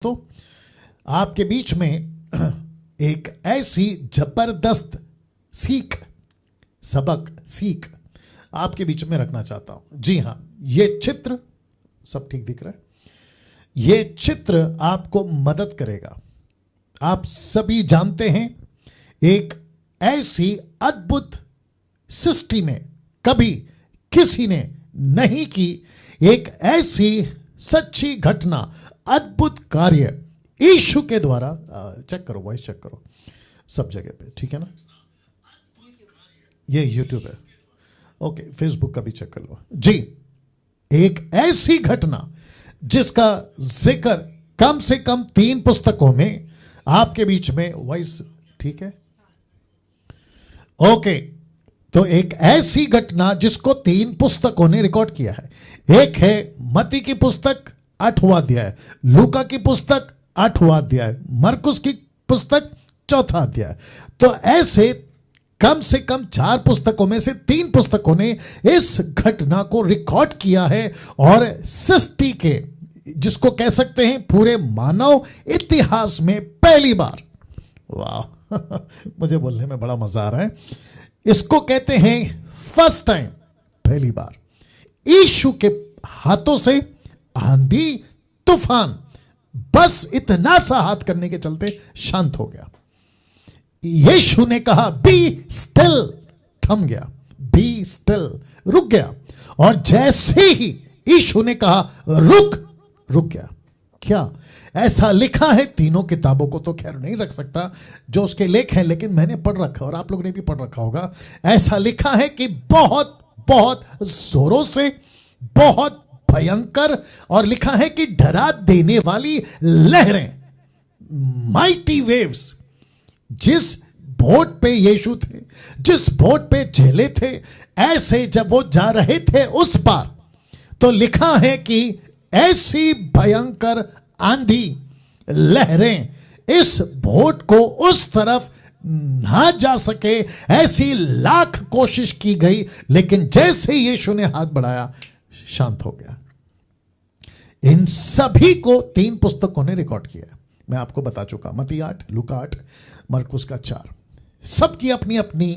तो आपके बीच में एक ऐसी जबरदस्त सीख आपके बीच में रखना चाहता हूं। जी हां, ये चित्र सब ठीक दिख रहा है। ये चित्र आपको मदद करेगा। आप सभी जानते हैं, एक ऐसी अद्भुत सृष्टि में कभी किसी ने नहीं की, एक ऐसी सच्ची घटना, अद्भुत कार्य यीशु के द्वारा। चेक करो, वॉइस चेक करो सब जगह पे, ठीक है ना? ये यूट्यूब है, ओके, फेसबुक का भी चेक कर लो जी। एक ऐसी घटना जिसका जिक्र कम से कम 3 पुस्तकों में आपके बीच में, वॉइस ठीक है? ओके, तो एक ऐसी घटना जिसको 3 पुस्तकों ने रिकॉर्ड किया है। एक है मत्ती की पुस्तक 8वां अध्याय, लूका की पुस्तक 8वां अध्याय, मरकुस की पुस्तक 4था अध्याय। तो ऐसे कम से कम 4 पुस्तकों में से 3 पुस्तकों ने इस घटना को रिकॉर्ड किया है, और सृष्टि के, जिसको कह सकते हैं पूरे मानव इतिहास में पहली बार, वाह मुझे बोलने में बड़ा मजा आ रहा है, इसको कहते हैं फर्स्ट टाइम, पहली बार यीशु के हाथों से आंधी तूफान बस इतना सा हाथ करने के चलते शांत हो गया। यीशु ने कहा बी स्टिल, थम गया, बी स्टिल, रुक गया। और जैसे ही यीशु ने कहा रुक गया। क्या ऐसा लिखा है? तीनों किताबों को तो खैर नहीं रख सकता जो उसके लेख हैं, लेकिन मैंने पढ़ रखा और आप लोगों ने भी पढ़ रखा होगा। ऐसा लिखा है कि बहुत बहुत जोरों से, बहुत भयंकर, और लिखा है कि डरा देने वाली लहरें, माइटी वेव्स, जिस बोट पे यीशु थे, जिस बोट पे चेले थे, ऐसे जब वो जा रहे थे उस पार, तो लिखा है कि ऐसी भयंकर आंधी, लहरें इस बोट को उस तरफ ना जा सके, ऐसी लाख कोशिश की गई, लेकिन जैसे यीशु ने हाथ बढ़ाया शांत हो गया। इन सभी को 3 पुस्तकों ने रिकॉर्ड किया। मैं आपको बता चुका, मत्ती 8, लूका 8, मरकुस का 4, सबकी अपनी अपनी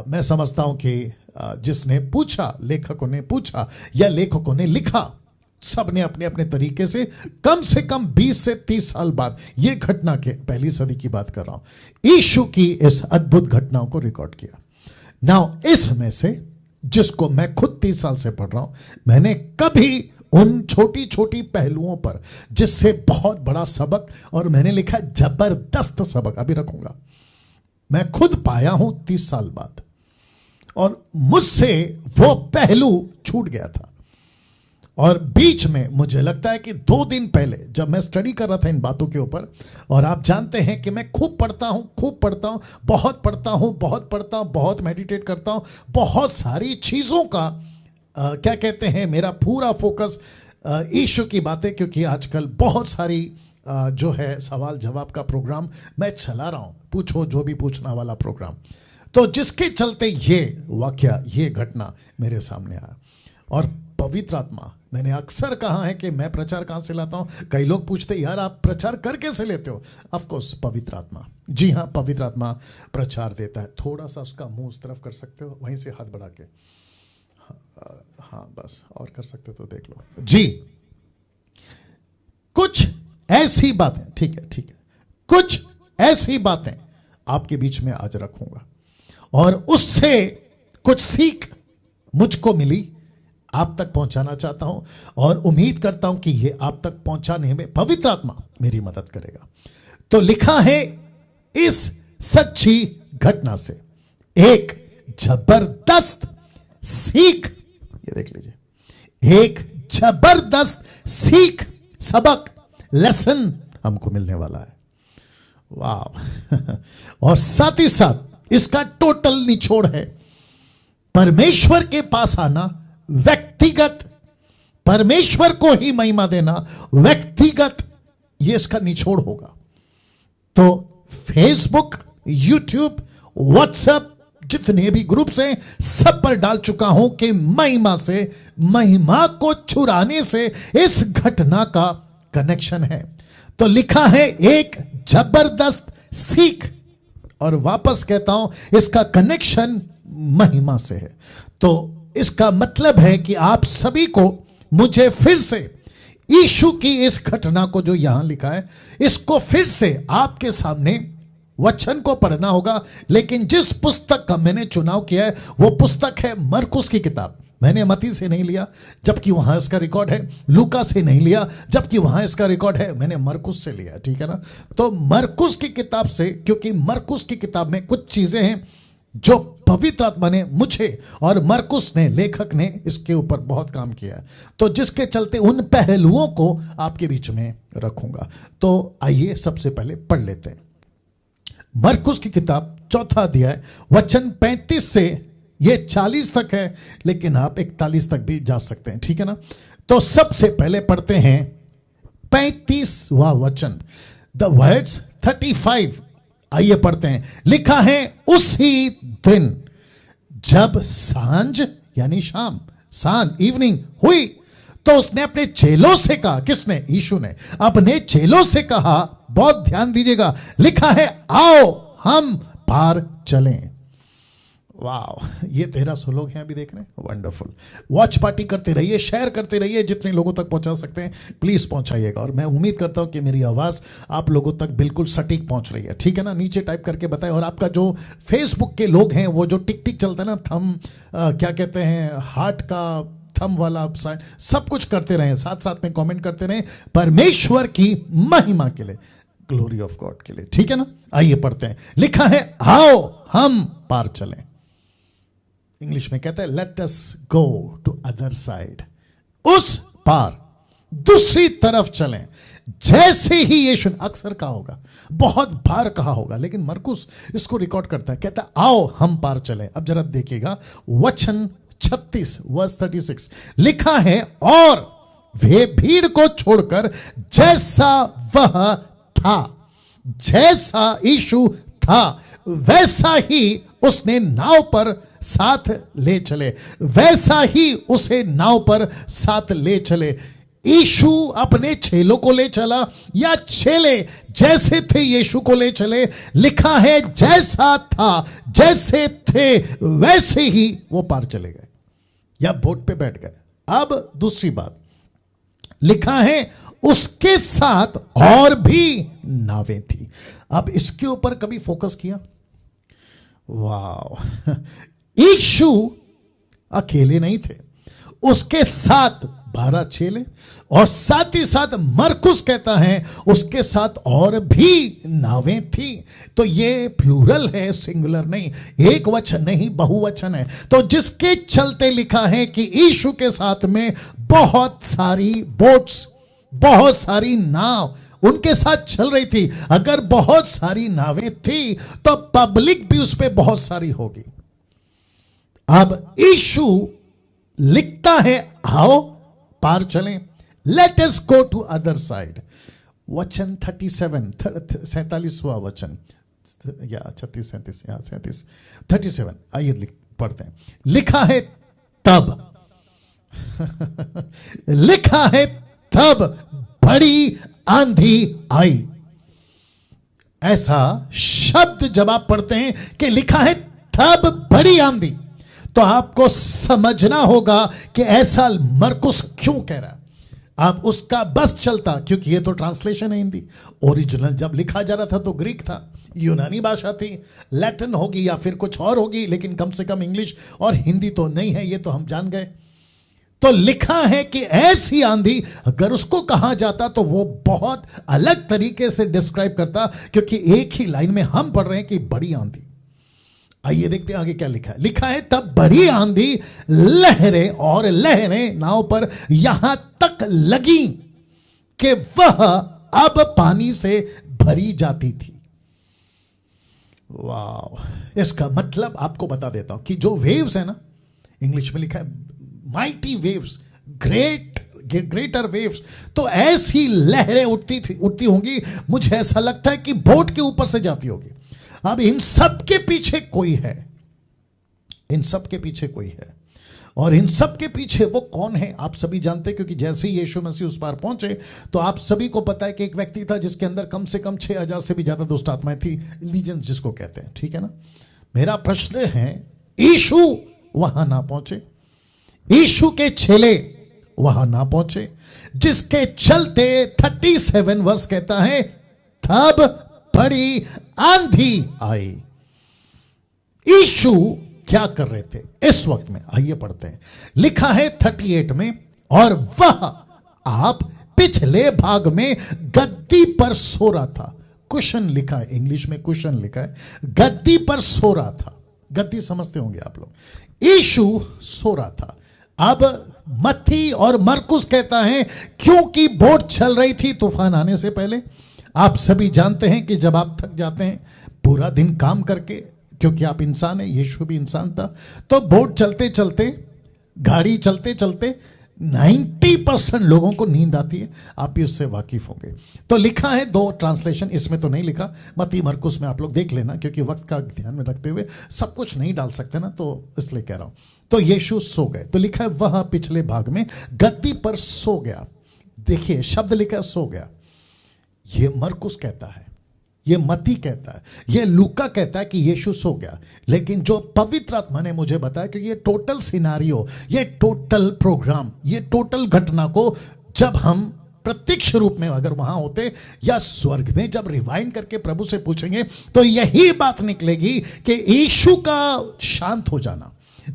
मैं समझता हूं कि जिसने पूछा, लेखकों ने पूछा या लेखकों ने लिखा, सब ने अपने अपने तरीके से कम 20 से 30 साल बाद, ये घटना के पहली सदी की बात कर रहा हूं, यीशु की इस अद्भुत घटनाओं को रिकॉर्ड किया। नाउ इसमें से जिसको मैं खुद 30 साल से पढ़ रहा हूं, मैंने कभी उन छोटी छोटी पहलुओं पर, जिससे बहुत बड़ा सबक, और मैंने लिखा जबरदस्त सबक अभी रखूंगा, मैं खुद पाया हूं 30 साल बाद, और मुझसे वो पहलू छूट गया था। और बीच में मुझे लगता है कि 2 दिन पहले जब मैं स्टडी कर रहा था इन बातों के ऊपर, और आप जानते हैं कि मैं खूब पढ़ता हूं, बहुत पढ़ता हूं, बहुत मेडिटेट करता हूं, बहुत सारी चीजों का क्या कहते हैं, मेरा पूरा फोकस यीशु की बातें, क्योंकि आजकल बहुत सारी जो है सवाल जवाब का प्रोग्राम मैं चला रहा हूं, पूछो जो भी पूछना वाला प्रोग्राम, तो जिसके चलते ये वाकया, ये घटना मेरे सामने आया। और पवित्र आत्मा, मैंने अक्सर कहा है कि मैं प्रचार कहां से लाता हूं। कई लोग पूछते यार आप प्रचार कर कैसे लेते हो? ऑफ कोर्स पवित्र आत्मा, जी हां, पवित्र आत्मा प्रचार देता है। थोड़ा सा उसका मुंह उस तरफ कर सकते हो, वहीं से हाथ बढ़ा के, हाँ बस, और कर सकते तो देख लो जी। कुछ ऐसी बातें, ठीक है, कुछ ऐसी बातें आपके बीच में आज रखूंगा, और उससे कुछ सीख मुझको मिली, आप तक पहुंचाना चाहता हूं, और उम्मीद करता हूं कि यह आप तक पहुंचाने में पवित्र आत्मा मेरी मदद करेगा। तो लिखा है इस सच्ची घटना से एक जबरदस्त सीख, ये देख लीजिए, एक जबरदस्त सीख, सबक, लेसन हमको मिलने वाला है। वाह और साथ ही साथ इसका टोटल निचोड़ है परमेश्वर के पास आना, व्यक्तिगत, परमेश्वर को ही महिमा देना, व्यक्तिगत, ये इसका निचोड़ होगा। तो फेसबुक, यूट्यूब, व्हाट्सएप, जितने भी ग्रुप्स हैं, सब पर डाल चुका हूं कि महिमा से, महिमा को चुराने से इस घटना का कनेक्शन है। तो लिखा है एक जबरदस्त सीख। और वापस कहता हूं इसका कनेक्शन महिमा से है। तो इसका मतलब है कि आप सभी को मुझे फिर से यीशु की इस घटना को जो यहां लिखा है इसको फिर से आपके सामने वचन को पढ़ना होगा। लेकिन जिस पुस्तक का मैंने चुनाव किया है वो पुस्तक है मरकुस की किताब। मैंने मत्ती से नहीं लिया जबकि वहां इसका रिकॉर्ड है, लूका से नहीं लिया जबकि वहां इसका रिकॉर्ड है, मैंने मरकुस से लिया, ठीक है ना। तो मरकुस की किताब से, क्योंकि मरकुस की किताब में कुछ चीजें हैं जो पवित्र आत्मा ने मुझे और मरकुस ने, लेखक ने इसके ऊपर बहुत काम किया है, तो जिसके चलते उन पहलुओं को आपके बीच में रखूंगा। तो आइए सबसे पहले पढ़ लेते हैं मरकुस की किताब 4 अध्याय वचन 35 से ये 40 तक है, लेकिन आप 41 तक भी जा सकते हैं, ठीक है ना। तो सबसे पहले पढ़ते हैं 35वां वचन, द वर्ड्स 35। आइए पढ़ते हैं। लिखा है उसी दिन जब सांझ यानी शाम, सांझ इवनिंग हुई तो उसने अपने चेलों से कहा, किसने? यीशु ने अपने चेलों से कहा, बहुत ध्यान दीजिएगा, लिखा है आओ हम पार चलें। वाह, ये 1300 लोग हैं अभी देख रहे हैं, वंडरफुल। वॉच पार्टी करते रहिए, शेयर करते रहिए, जितने लोगों तक पहुंचा सकते हैं प्लीज पहुंचाइएगा। और मैं उम्मीद करता हूं कि मेरी आवाज आप लोगों तक बिल्कुल सटीक पहुंच रही है, ठीक है ना। नीचे टाइप करके बताएं। और आपका जो फेसबुक के लोग हैं वो जो टिक टिक चलता है ना, थम क्या कहते हैं, हार्ट का थम वाला साइन, सब कुछ करते रहें, साथ साथ में कमेंट करते रहें, परमेश्वर की महिमा के लिए, ग्लोरी ऑफ गॉड के लिए, ठीक है ना। आइए पढ़ते हैं। लिखा है आओ हम पार चलें। इंग्लिश में कहते हैं let us go to other side, उस पार, दूसरी तरफ चलें। जैसे ही यीशु, अक्सर कहा होगा, बहुत बार कहा होगा, लेकिन मरकुस इसको रिकॉर्ड करता है, कहता है आओ हम पार चलें। अब जरा देखिएगा वचन 36 वर्स 36 लिखा है और वे भीड़ को छोड़कर जैसा वह था, जैसा यीशु था वैसा ही उसने नाव पर साथ ले चले, वैसा ही उसे नाव पर साथ ले चले। यीशु अपने चेलों को ले चला या चेले जैसे थे यीशु को ले चले। लिखा है जैसा था, जैसे थे वैसे ही वो पार चले गए या बोट पे बैठ गए। अब दूसरी बात, लिखा है उसके साथ और भी नावें थी। अब इसके ऊपर कभी फोकस किया? वाह, यीशु अकेले नहीं थे, उसके साथ 12 चेले, और साथ ही साथ मरकुस कहता है उसके साथ और भी नावें थी। तो ये प्लूरल है, सिंगुलर नहीं, एक वचन नहीं, बहुवचन है। तो जिसके चलते लिखा है कि यीशु के साथ में बहुत सारी बोट्स, बहुत सारी नाव उनके साथ चल रही थी। अगर बहुत सारी नावें थी तो पब्लिक भी उस पर बहुत सारी होगी। अब यीशु लिखता है आओ पार चलें, let us go to other side. वचन 47वां वचन, या 36 37 या 37 37, आइए पढ़ते हैं। लिखा है तब लिखा है तब बड़ी आंधी आई। ऐसा शब्द जब आप पढ़ते हैं कि लिखा है तब बड़ी आंधी, तो आपको समझना होगा कि ऐसा मरकुस क्यों कह रहा है। अब उसका बस चलता, क्योंकि ये तो ट्रांसलेशन है हिंदी, ओरिजिनल जब लिखा जा रहा था तो ग्रीक था, यूनानी भाषा थी, लैटिन होगी या फिर कुछ और होगी, लेकिन कम से कम इंग्लिश और हिंदी तो नहीं है, ये तो हम जान गए। तो लिखा है कि ऐसी आंधी, अगर उसको कहा जाता तो वो बहुत अलग तरीके से डिस्क्राइब करता, क्योंकि एक ही लाइन में हम पढ़ रहे हैं कि बड़ी आंधी। आइए देखते हैं आगे क्या लिखा है। लिखा है तब बड़ी आंधी, लहरें और लहरें नाव पर यहां तक लगी कि वह अब पानी से भरी जाती थी। वाह, इसका मतलब आपको बता देता हूं कि जो वेव्स है ना, इंग्लिश में लिखा है माइटी वेव्स, ग्रेटर वेव्स, तो ऐसी लहरें उठती होंगी, मुझे ऐसा लगता है कि बोट के ऊपर से जाती होगी। अब इन सब के पीछे कोई है, इन सब के पीछे कोई है, और इन सब के पीछे वो कौन है आप सभी जानते हैं, क्योंकि जैसे ही यीशु मसीह उस पार पहुंचे तो आप सभी को पता है कि एक व्यक्ति था जिसके अंदर कम से कम 6000 से भी ज्यादा दुष्ट आत्माएं थी, लीजन जिसको कहते हैं, ठीक है ना। मेरा प्रश्न है, यीशु वहां ना पहुंचे, यीशु के चेले वहां ना पहुंचे, जिसके चलते 37 वर्ष कहता है तब बड़ी आंधी आई। यीशु क्या कर रहे थे इस वक्त में, आइए पढ़ते हैं। लिखा है 38 में, और वह आप पिछले भाग में गद्दी पर सो रहा था। कुशन लिखा है, इंग्लिश में कुशन लिखा है, गद्दी पर सो रहा था। गद्दी समझते होंगे आप लोग। यीशु सो रहा था। अब मत्ती और मरकुस कहता है क्योंकि बोट चल रही थी तूफान आने से पहले। आप सभी जानते हैं कि जब आप थक जाते हैं पूरा दिन काम करके, क्योंकि आप इंसान हैं, यीशु भी इंसान था, तो बोट चलते चलते, गाड़ी चलते चलते 90% लोगों को नींद आती है। आप भी उससे वाकिफ होंगे। तो लिखा है 2 ट्रांसलेशन, इसमें तो नहीं लिखा, मत्ती मरकुस में आप लोग देख लेना, क्योंकि वक्त का ध्यान में रखते हुए सब कुछ नहीं डाल सकते ना, तो इसलिए कह रहा हूं। तो यीशु सो गए, तो लिखा है वह पिछले भाग में गद्दी पर सो गया। देखिए शब्द लिखा है सो गया। ये मरकुस कहता है, ये मत्ती कहता है, ये लूका कहता है कि यीशु सो गया। लेकिन जो पवित्र आत्मा ने मुझे बताया कि ये टोटल सिनारियो, ये टोटल प्रोग्राम, ये टोटल घटना को जब हम प्रत्यक्ष रूप में अगर वहां होते या स्वर्ग में जब रिवाइंड करके प्रभु से पूछेंगे तो यही बात निकलेगी कि यीशु का शांत हो जाना,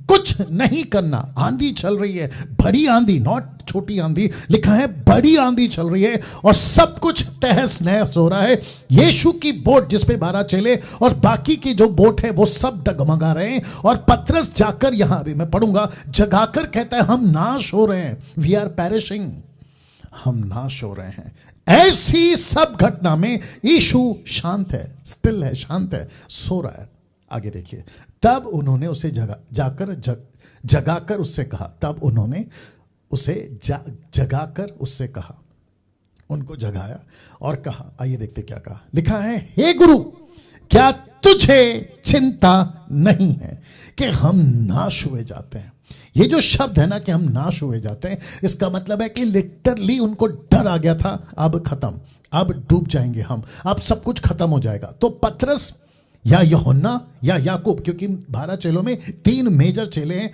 कुछ नहीं करना। आंधी चल रही है, बड़ी आंधी, नॉट छोटी आंधी, लिखा है बड़ी आंधी चल रही है और सब कुछ तहस नहस हो रहा है। यीशु की बोट जिसपे 12 चेले और बाकी की जो बोट है वो सब डगमगा रहे हैं। और पतरस जाकर, यहां अभी मैं पढ़ूंगा, जगाकर कहता है हम नाश हो रहे हैं, वी आर पेरिशिंग, हम नाश हो रहे हैं। ऐसी सब घटना में यीशु शांत है, स्टिल है, शांत है, सो रहा है। आगे देखिए, तब उन्होंने उसे जगाकर उससे कहा, तब उन्होंने उसे जगाकर उससे कहा, उनको जगाया और कहा, आइए देखते क्या कहा। लिखा है, हे गुरु, क्या तुझे चिंता नहीं है कि हम नाश हुए जाते हैं। ये जो शब्द है ना कि हम नाश हुए जाते हैं, इसका मतलब है कि लिटरली उनको डर आ गया था, अब खत्म, अब डूब जाएंगे हम, अब सब कुछ खत्म हो जाएगा। तो पतरस या यूहन्ना या याकूब, क्योंकि 12 चेलों में 3 मेजर चेले हैं,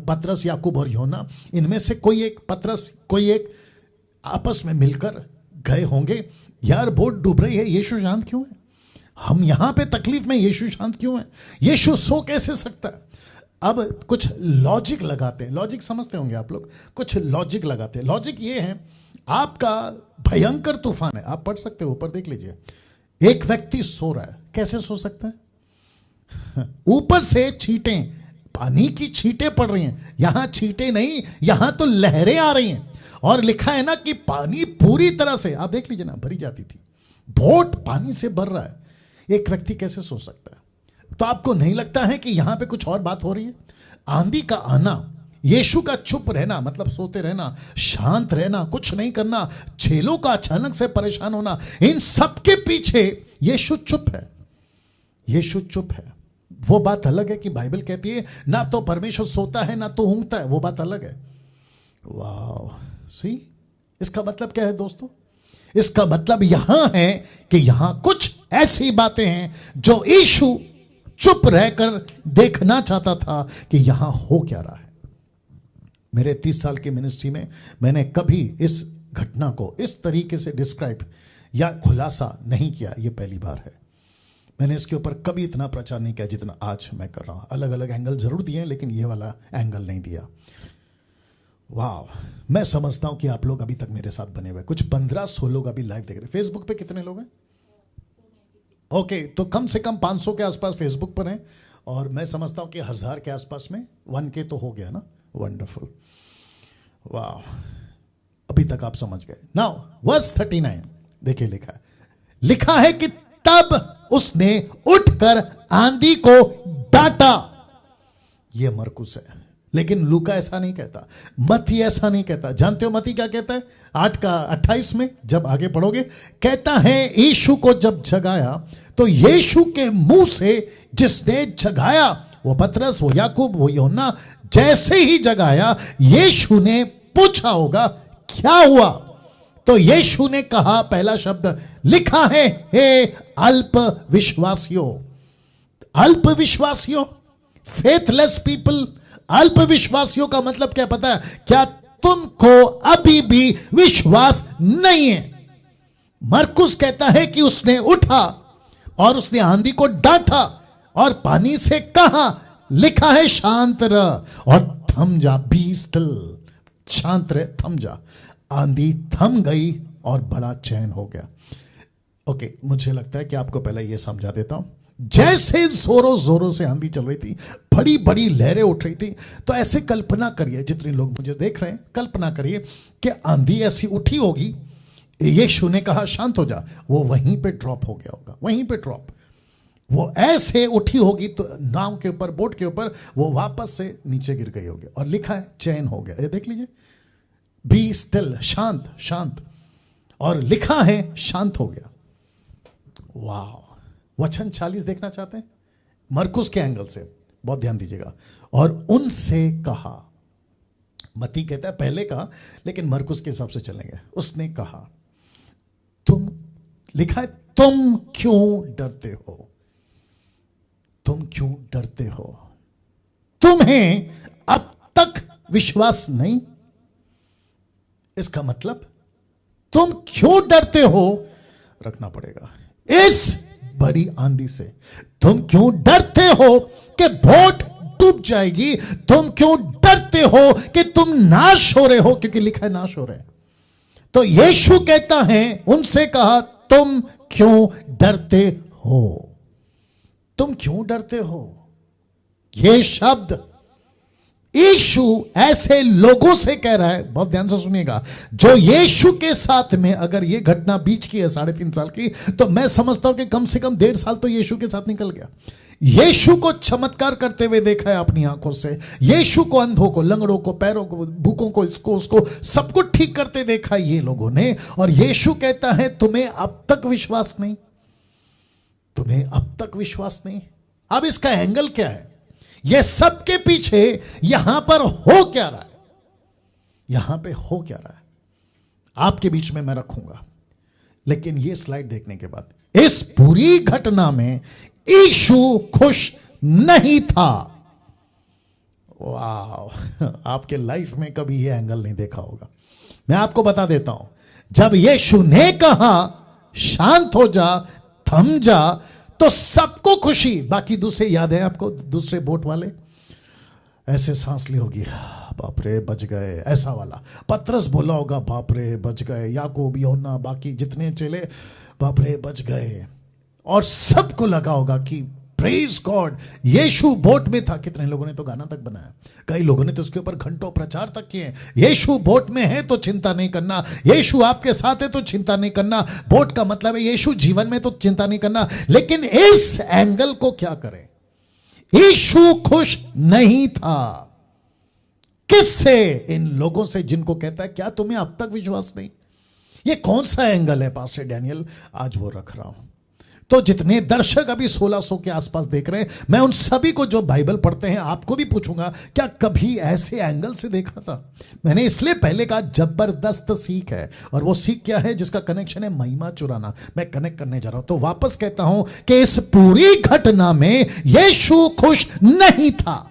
पतरस, याकूब और यूहन्ना, इनमें से कोई एक, पतरस कोई एक आपस में मिलकर गए होंगे, यार बोट डूब रही है, यीशु शांत क्यों है, हम यहां पे तकलीफ में, यीशु शांत क्यों है, यीशु सो कैसे सकता है। अब कुछ लॉजिक लगाते हैं, लॉजिक समझते होंगे आप लोग, कुछ लॉजिक लगाते हैं। लॉजिक ये है, आपका भयंकर तूफान है, आप पढ़ सकते हो, ऊपर देख लीजिए, एक व्यक्ति सो रहा है, कैसे सो सकता है, ऊपर से छींटें, पानी की छींटें पड़ रही हैं, यहां छींटें नहीं, यहां तो लहरें आ रही हैं। और लिखा है ना कि पानी पूरी तरह से, आप देख लीजिए ना, भरी जाती थी, बोट पानी से भर रहा है, एक व्यक्ति कैसे सो सकता है। तो आपको नहीं लगता है कि यहां पे कुछ और बात हो रही है। आंधी का आना, यीशु का चुप रहना, मतलब सोते रहना, शांत रहना, कुछ नहीं करना, चेलों का अचानक से परेशान होना, इन सब के पीछे यीशु चुप है, यीशु चुप है। वो बात अलग है कि बाइबल कहती है ना तो परमेश्वर सोता है ना तो ऊँगता है, वो बात अलग है। वाह, सी, इसका मतलब क्या है दोस्तों, इसका मतलब यहां है कि यहां कुछ ऐसी बातें हैं जो यीशु चुप रहकर देखना चाहता था कि यहां हो क्या रहा है। मेरे 30 साल की मिनिस्ट्री में मैंने कभी इस घटना को इस तरीके से डिस्क्राइब या खुलासा नहीं किया, यह पहली बार है। मैंने इसके ऊपर कभी इतना प्रचार नहीं किया जितना आज मैं कर रहा हूं। अलग अलग एंगल जरूर दिए हैं, लेकिन यह वाला एंगल नहीं दिया। वाह, मैं समझता हूं कि आप लोग अभी तक मेरे साथ बने हुए, कुछ 1500 लोग अभी लाइव देख रहे हैं। फेसबुक पे कितने लोग हैं? ओके, तो कम से कम 500 के आसपास फेसबुक पर हैं, और मैं समझता हूं कि 1000 के आसपास में 1K तो हो गया ना। वंडरफुल, वाह, अभी तक आप समझ गए। नाउ वर्स 39 देखिए, लिखा है कि तब उसने उठकर आंधी को डांटा। यह मरकुस है, लेकिन लूका ऐसा नहीं कहता, मत्ती ऐसा नहीं कहता। जानते हो मत्ती क्या कहता है? 8:28 में जब आगे पढ़ोगे, कहता है यीशु को जब जगाया तो यीशु के मुंह से जिसने जगाया, वो पतरस, वो याकूब, वो यूहन्ना, जैसे ही जगाया, यीशु ने पूछा होगा क्या हुआ। तो यीशु ने कहा, पहला शब्द लिखा है, हे अल्प विश्वासियों। अल्प विश्वासियों, फेथलेस पीपल। अल्प विश्वासियों का मतलब क्या पता है? क्या तुमको अभी भी विश्वास नहीं है? मरकुस कहता है कि उसने उठा और उसने आंधी को डांटा और पानी से कहा, लिखा है शांत रह और थम जा, बी स्टिल, शांत रह, थम जा। आंधी थम गई और बड़ा चैन हो गया। ओके, मुझे लगता है कि आपको पहले यह समझा देता हूं। जैसे जोरों जोरों से आंधी चल रही थी, बड़ी बड़ी लहरें उठ रही थी, तो ऐसे कल्पना करिए, जितने लोग मुझे देख रहे हैं, कल्पना करिए कि आंधी ऐसी उठी होगी, यीशु ने कहा शांत हो जा, वो वहीं पे ड्रॉप हो गया होगा, वहीं पे ड्रॉप। वो ऐसे उठी होगी तो नाव के ऊपर, बोट के ऊपर, वो वापस से नीचे गिर गई होगी और लिखा है चैन हो गया। ये देख लीजिए, बी स्टिल, शांत शांत, और लिखा है शांत हो गया। वाह। वचन 40 देखना चाहते हैं? मरकुस के एंगल से बहुत ध्यान दीजिएगा। और उनसे कहा, मती कहता है पहले कहा, लेकिन मरकुस के हिसाब से चलेंगे। उसने कहा, तुम, लिखा है तुम क्यों डरते हो? तुम क्यों डरते हो? तुम्हें अब तक विश्वास नहीं? इसका मतलब तुम क्यों डरते हो रखना पड़ेगा। इस बड़ी आंधी से तुम क्यों डरते हो कि बोट डूब जाएगी? तुम क्यों डरते हो कि तुम नाश हो रहे हो? क्योंकि लिखा है नाश हो रहे हैं। तो यीशु कहता है, उनसे कहा, तुम क्यों डरते हो? तुम क्यों डरते हो? यह शब्द यीशु ऐसे लोगों से कह रहा है, बहुत ध्यान से सुनिएगा, जो यीशु के साथ में, अगर यह घटना बीच की है 3.5 साल की, तो मैं समझता हूं कि कम से कम 1.5 साल तो यीशु के साथ निकल गया। यीशु को चमत्कार करते हुए देखा है अपनी आंखों से। यीशु को, अंधों को, लंगड़ों को, पैरों को, भूखों को, इसको उसको, सबको ठीक करते देखा ये लोगों ने। और यीशु कहता है, तुम्हें अब तक विश्वास नहीं? तुम्हें अब तक विश्वास नहीं? अब इसका एंगल क्या है? यह सबके पीछे यहां पर हो क्या रहा है? यहां पे हो क्या रहा है? आपके बीच में मैं रखूंगा, लेकिन यह स्लाइड देखने के बाद, इस पूरी घटना में यीशु खुश नहीं था। वाह, आपके लाइफ में कभी यह एंगल नहीं देखा होगा। मैं आपको बता देता हूं, जब यीशु ने कहा शांत हो जा, थम जा, तो सबको खुशी। बाकी दूसरे याद है आपको? दूसरे बोट वाले ऐसे सांस ली होगी, बाप रे बच गए, ऐसा वाला। पतरस बोला होगा, बाप रे बच गए। याकूब, यूहन्ना, बाकी जितने चेले, बाप रे बच गए। और सबको लगा होगा कि प्रेज गॉड, यीशु बोट में था। कितने लोगों ने तो गाना तक बनाया, कई लोगों ने तो उसके ऊपर घंटों प्रचार तक किए। यीशु बोट में है तो चिंता नहीं करना, यीशु आपके साथ है तो चिंता नहीं करना। बोट का मतलब है यीशु जीवन में तो चिंता नहीं करना। लेकिन इस एंगल को क्या करें? यीशु खुश नहीं था। किससे? इन लोगों से जिनको कहता है, क्या तुम्हें अब तक विश्वास नहीं? ये कौन सा एंगल है पास्टर डैनियल? आज वो रख रहा हूं। तो जितने दर्शक अभी 1600 के आसपास देख रहे हैं, मैं उन सभी को जो बाइबल पढ़ते हैं, आपको भी पूछूंगा, क्या कभी ऐसे एंगल से देखा था? मैंने इसलिए पहले कहा जबरदस्त सीख है। और वो सीख क्या है? जिसका कनेक्शन है महिमा चुराना। मैं कनेक्ट करने जा रहा हूं। तो वापस कहता हूं कि इस पूरी घटना में यीशु खुश नहीं था।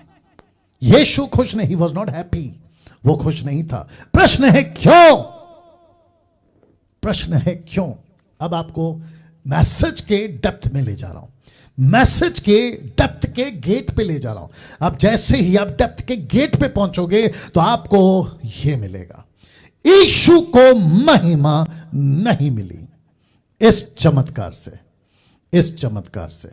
यीशु खुश नहीं, वॉज नॉट हैप्पी। वो खुश नहीं था। प्रश्न है क्यों? प्रश्न है क्यों? अब आपको मैसेज के डेप्थ में ले जा रहा हूं। मैसेज के डेप्थ के गेट पे ले जा रहा हूं। अब जैसे ही आप डेप्थ के गेट पे पहुंचोगे तो आपको यह मिलेगा, यीशु को महिमा नहीं मिली इस चमत्कार से, इस चमत्कार से,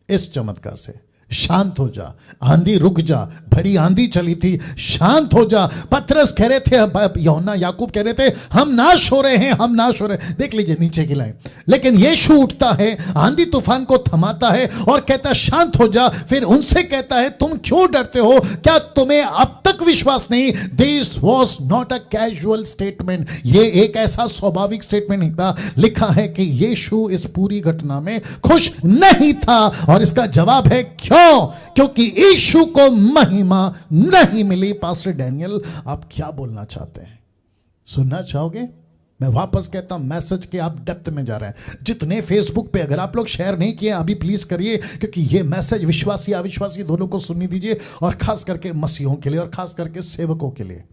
इस चमत्कार से। शांत हो जा, आंधी रुक जा। बड़ी आंधी चली थी, शांत हो जा। पतरस कह रहे थे, यूहन्ना, याकूब कह रहे थे, हम नाश हो रहे हैं, हम नाश हो रहे हैं। देख लीजिए नीचे की लाइन। लेकिन यीशु उठता है, आंधी तूफान को थमाता है और कहता है शांत हो जा। फिर उनसे कहता है, तुम क्यों डरते हो? क्या तुम्हें अब तक विश्वास नहीं? This was not a casual statement. ये एक ऐसा स्वाभाविक स्टेटमेंट नहीं था। लिखा है कि यीशु इस पूरी घटना में खुश नहीं था। और इसका जवाब है क्यों? क्यों? क्योंकि यीशु को महिमा नहीं मिली। पास्टर डैनियल, आप क्या बोलना चाहते हैं? सुनना चाहोगे? मैं वापस कहता हूं, मैसेज के आप डेप्थ में जा रहे हैं। जितने फेसबुक पे अगर आप लोग शेयर नहीं किए अभी प्लीज करिए, क्योंकि ये मैसेज विश्वासी अविश्वासी दोनों को सुनने दीजिए, और खास करके मसीहों के लिए और खास करके सेवकों के लिए।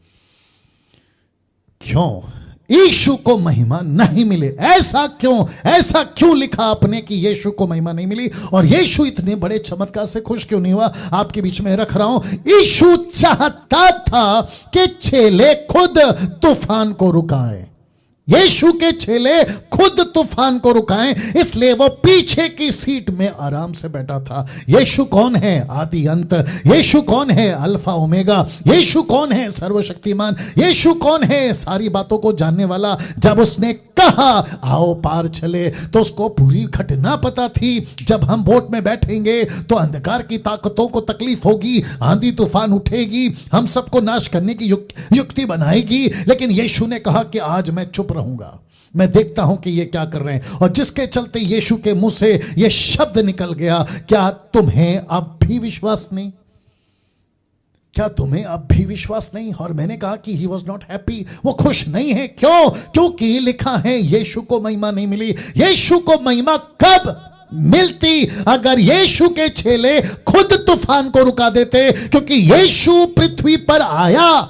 क्यों यीशु को महिमा नहीं मिले? ऐसा क्यों? ऐसा क्यों लिखा आपने कि यीशु को महिमा नहीं मिली? और यीशु इतने बड़े चमत्कार से खुश क्यों नहीं हुआ? आपके बीच में रख रहा हूं, यीशु चाहता था कि चेले खुद तूफान को रुकाएं। यीशु के चेले खुद तूफान को रुकाएं, इसलिए वो पीछे की सीट में आराम से बैठा था। यीशु कौन है? आदि अंत। यीशु कौन है? Alpha omega. यीशु कौन है? सर्वशक्तिमान। यीशु कौन है? सारी बातों को जानने वाला। जब उसने कहा आओ पार चले, तो उसको पूरी घटना पता थी। जब हम बोट में बैठेंगे तो अंधकार की ताकतों को तकलीफ होगी, आंधी तूफान उठेगी, हम सबको नाश करने की युक्ति बनाएगी। लेकिन यीशु ने कहा कि आज मैं चुप रहूंगा, मैं देखता हूं कि ये क्या कर रहे हैं। और जिसके चलते यीशु के मुंह से ये शब्द निकल गया, क्या तुम्हें अब भी विश्वास नहीं? क्या तुम्हें अब भी विश्वास नहीं? और मैंने कहा कि ही वॉज नॉट हैप्पी, वो खुश नहीं है। क्यों? क्योंकि लिखा है यीशु को महिमा नहीं मिली। यीशु को महिमा कब मिलती? अगर यीशु के चेले खुद तूफान को रुका देते। क्योंकि यीशु पृथ्वी पर आया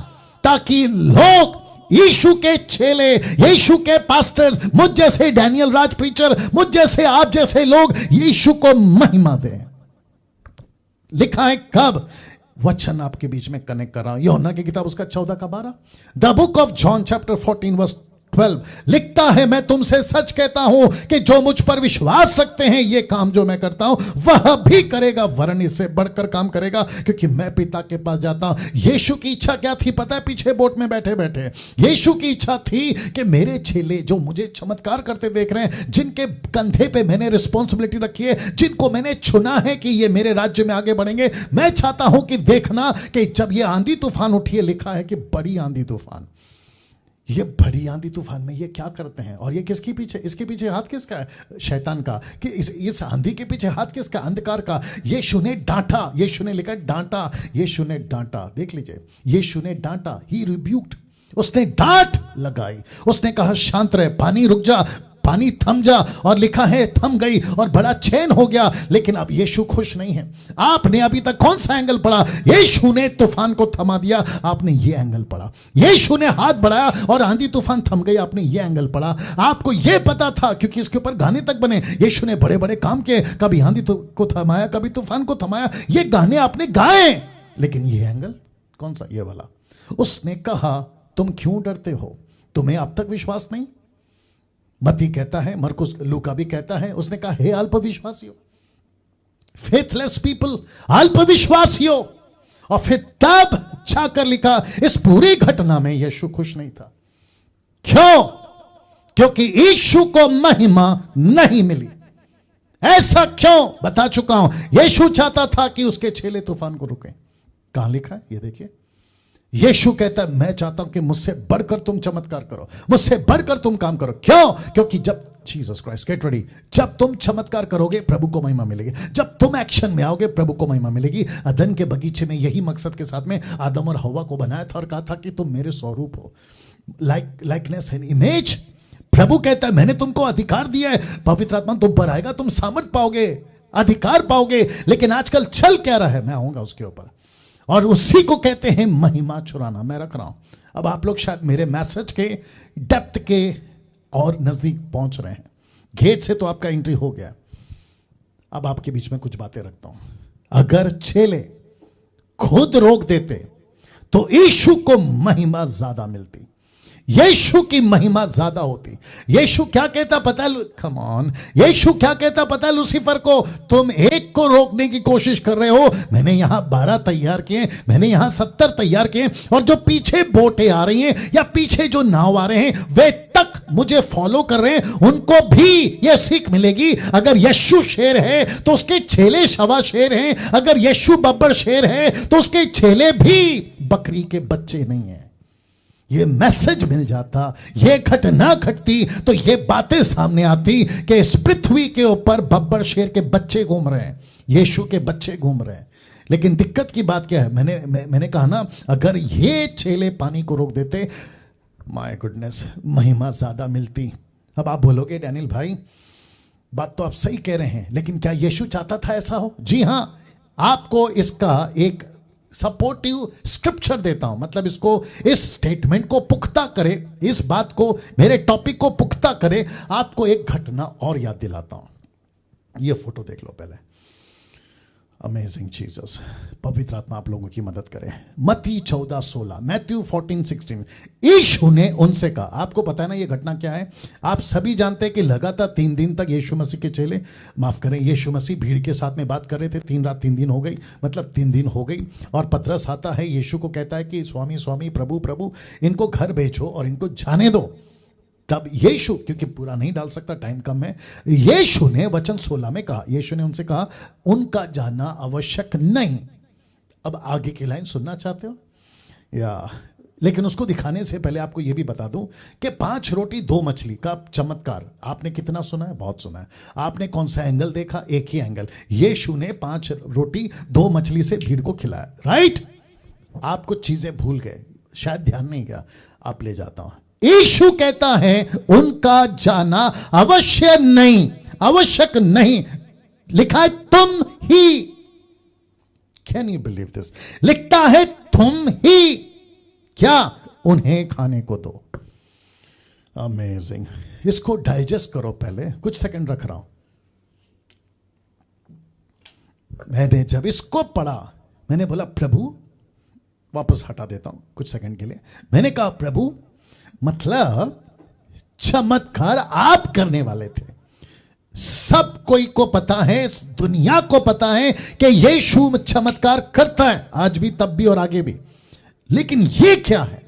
ताकि लोग, यीशु के चेले, यीशु के पास्टर्स, मुझ जैसे डैनियल राज प्रीचर, मुझ जैसे आप जैसे लोग यीशु को महिमा दें। लिखा है कब? वचन आपके बीच में कनेक्ट कर रहा हूं, यूहन्ना की किताब उसका 14-12, the book of John chapter 14 verse 12 लिखता है, मैं तुमसे सच कहता हूं कि जो मुझ पर विश्वास रखते हैं ये काम जो मैं करता हूं वह भी करेगा, वरन इससे बढ़कर काम करेगा, क्योंकि मैं पिता के पास जाता हूं। यीशु की इच्छा क्या थी पता है? पीछे बोट में बैठे बैठे यीशु की इच्छा थी कि मेरे चेले जो मुझे चमत्कार करते देख रहे हैं, जिनके कंधे पे मैंने रिस्पॉन्सिबिलिटी रखी है, जिनको मैंने चुना है कि ये मेरे राज्य में आगे बढ़ेंगे, मैं चाहता हूं कि देखना कि जब ये आंधी तूफान उठी है, लिखा है कि बड़ी आंधी तूफान, ये बड़ी आंधी तूफान में ये क्या करते हैं? और ये किसके पीछे? इसके पीछे हाथ किसका है? शैतान का। कि इस आंधी के पीछे हाथ किसका? अंधकार का। यीशु ने डांटा, यीशु ने लिखा डांटा, यीशु ने डांटा, देख लीजिए, यीशु ने डांटा, ही रिब्यूक्ड, उसने डांट लगाई, उसने कहा शांत रहे, पानी रुक जा, पानी थम जा, और लिखा है थम गई और बड़ा चैन हो गया। लेकिन अब यीशु खुश नहीं है। आपने अभी तक कौन सा एंगल पढ़ा? यीशु ने तूफान को थमा दिया, आपने ये एंगल पढ़ा। यीशु ने हाथ बढ़ाया और आंधी तूफान थम गई, आपने ये एंगल पढ़ा। आपको ये पता था, क्योंकि इसके ऊपर गाने तक बने, यीशु ने बड़े बड़े काम किए, कभी आंधी को थमाया, कभी तूफान को थमाया, ये गाने आपने गाए। लेकिन ये एंगल कौन सा? ये वाला। उसने कहा तुम क्यों डरते हो? तुम्हें अब तक विश्वास नहीं? मत्ती कहता है, मरकुस, लूका भी कहता है, उसने कहा हे अल्पविश्वासियों, फेथलेस पीपल, अल्पविश्वासियों। और फिर तब जाकर लिखा, इस पूरी घटना में यीशु खुश नहीं था। क्यों? क्योंकि यीशु को महिमा नहीं मिली। ऐसा क्यों? बता चुका हूं। यीशु चाहता था कि उसके चेले तूफान को रुकें। कहां लिखा है? ये देखिए, यीशु कहता है मैं चाहता हूं कि मुझसे बढ़कर तुम चमत्कार करो, मुझसे बढ़कर तुम काम करो। क्यों? क्योंकि जब जीसस क्राइस्ट, गेट रेडी, जब तुम चमत्कार करोगे प्रभु को महिमा मिलेगी। जब तुम एक्शन में आओगे प्रभु को महिमा मिलेगी। अदन के बगीचे में यही मकसद के साथ में आदम और हवा को बनाया था और कहा था कि तुम मेरे स्वरूप हो, लाइकनेस एंड इमेज। प्रभु कहता है मैंने तुमको अधिकार दिया है, पवित्र आत्मा तुम पर आएगा, तुम सामर्थ पाओगे, अधिकार पाओगे। लेकिन आजकल चल क्या रहा है? मैं आऊंगा उसके ऊपर। और उसी को कहते हैं महिमा चुराना। मैं रख रहा हूं। अब आप लोग शायद मेरे मैसेज के डेप्थ के और नजदीक पहुंच रहे हैं। गेट से तो आपका एंट्री हो गया। अब आपके बीच में कुछ बातें रखता हूं। अगर चेले खुद रोक देते तो यीशु को महिमा ज्यादा मिलती, यीशु की महिमा ज्यादा होती। यीशु क्या कहता पता है? कम ऑन, यीशु क्या कहता पता है लूसीफर को? तुम एक को रोकने की कोशिश कर रहे हो, मैंने यहां 12 तैयार किए, मैंने यहां 70 तैयार किए, और जो पीछे बोटें आ रही हैं या पीछे जो नाव आ रहे हैं वे तक मुझे फॉलो कर रहे हैं, उनको भी यह सीख मिलेगी। अगर यीशु शेर है तो उसके चेले शवा शेर हैं, अगर यीशु बब्बर शेर है तो उसके चेले भी बकरी के बच्चे नहीं हैं। ये मैसेज मिल जाता, ये घटना घटती तो ये बातें सामने आती कि इस पृथ्वी के ऊपर बब्बर शेर के बच्चे घूम रहे हैं। यीशु के बच्चे घूम रहे हैं। लेकिन दिक्कत की बात क्या है, मैंने कहा ना, अगर ये चेले पानी को रोक देते, माय गुडनेस, महिमा ज्यादा मिलती। अब आप बोलोगे डैनियल भाई बात तो आप सही कह रहे हैं, लेकिन क्या यीशु चाहता था ऐसा हो? जी हां, आपको इसका एक सपोर्टिव स्क्रिप्चर देता हूं, मतलब इसको, इस स्टेटमेंट को पुख्ता करे, इस बात को, मेरे टॉपिक को पुख्ता करे। आपको एक घटना और याद दिलाता हूं। ये फोटो देख लो पहले। अमेजिंग जीसस, पवित्र आत्मा आप लोगों की मदद करे। मत्ती 14:16, मैथ्यू 14:16। यीशु ने उनसे कहा, आपको पता है ना ये घटना क्या है? आप सभी जानते हैं कि लगातार 3 दिन तक यीशु मसीह के चेले, माफ करें, यीशु मसीह भीड़ के साथ में बात कर रहे थे। 3 रात 3 दिन हो गई, मतलब 3 दिन हो गई। और पतरस आता है, यीशु को कहता है कि स्वामी स्वामी, प्रभु प्रभु, इनको घर भेजो और इनको जाने दो। तब यीशु, क्योंकि पूरा नहीं डाल सकता, टाइम कम है, यीशु ने वचन 16 में कहा, यीशु ने उनसे कहा उनका जाना आवश्यक नहीं। अब आगे की लाइन सुनना चाहते हो या? लेकिन उसको दिखाने से पहले आपको यह भी बता दूं कि 5 रोटी 2 मछली का चमत्कार आपने कितना सुना है? बहुत सुना है। आपने कौन सा एंगल देखा? एक ही एंगल। यीशु ने 5 रोटी 2 मछली से भीड़ को खिलाया, राइट? आप कुछ चीजें भूल गए, शायद ध्यान नहीं गया, आप ले जाता हूं। यीशु कहता है उनका जाना अवश्य नहीं, आवश्यक नहीं। लिखा है तुम ही। Can you believe this? लिखता है तुम ही क्या उन्हें खाने को दो। अमेजिंग। इसको डाइजेस्ट करो पहले, कुछ सेकंड रख रहा हूं। मैंने जब इसको पढ़ा, मैंने बोला प्रभु, वापस हटा देता हूं कुछ सेकंड के लिए। मैंने कहा प्रभु, मतलब चमत्कार आप करने वाले थे। सब कोई को पता है, इस दुनिया को पता है कि यीशु चमत्कार करता है, आज भी, तब भी और आगे भी। लेकिन ये क्या है?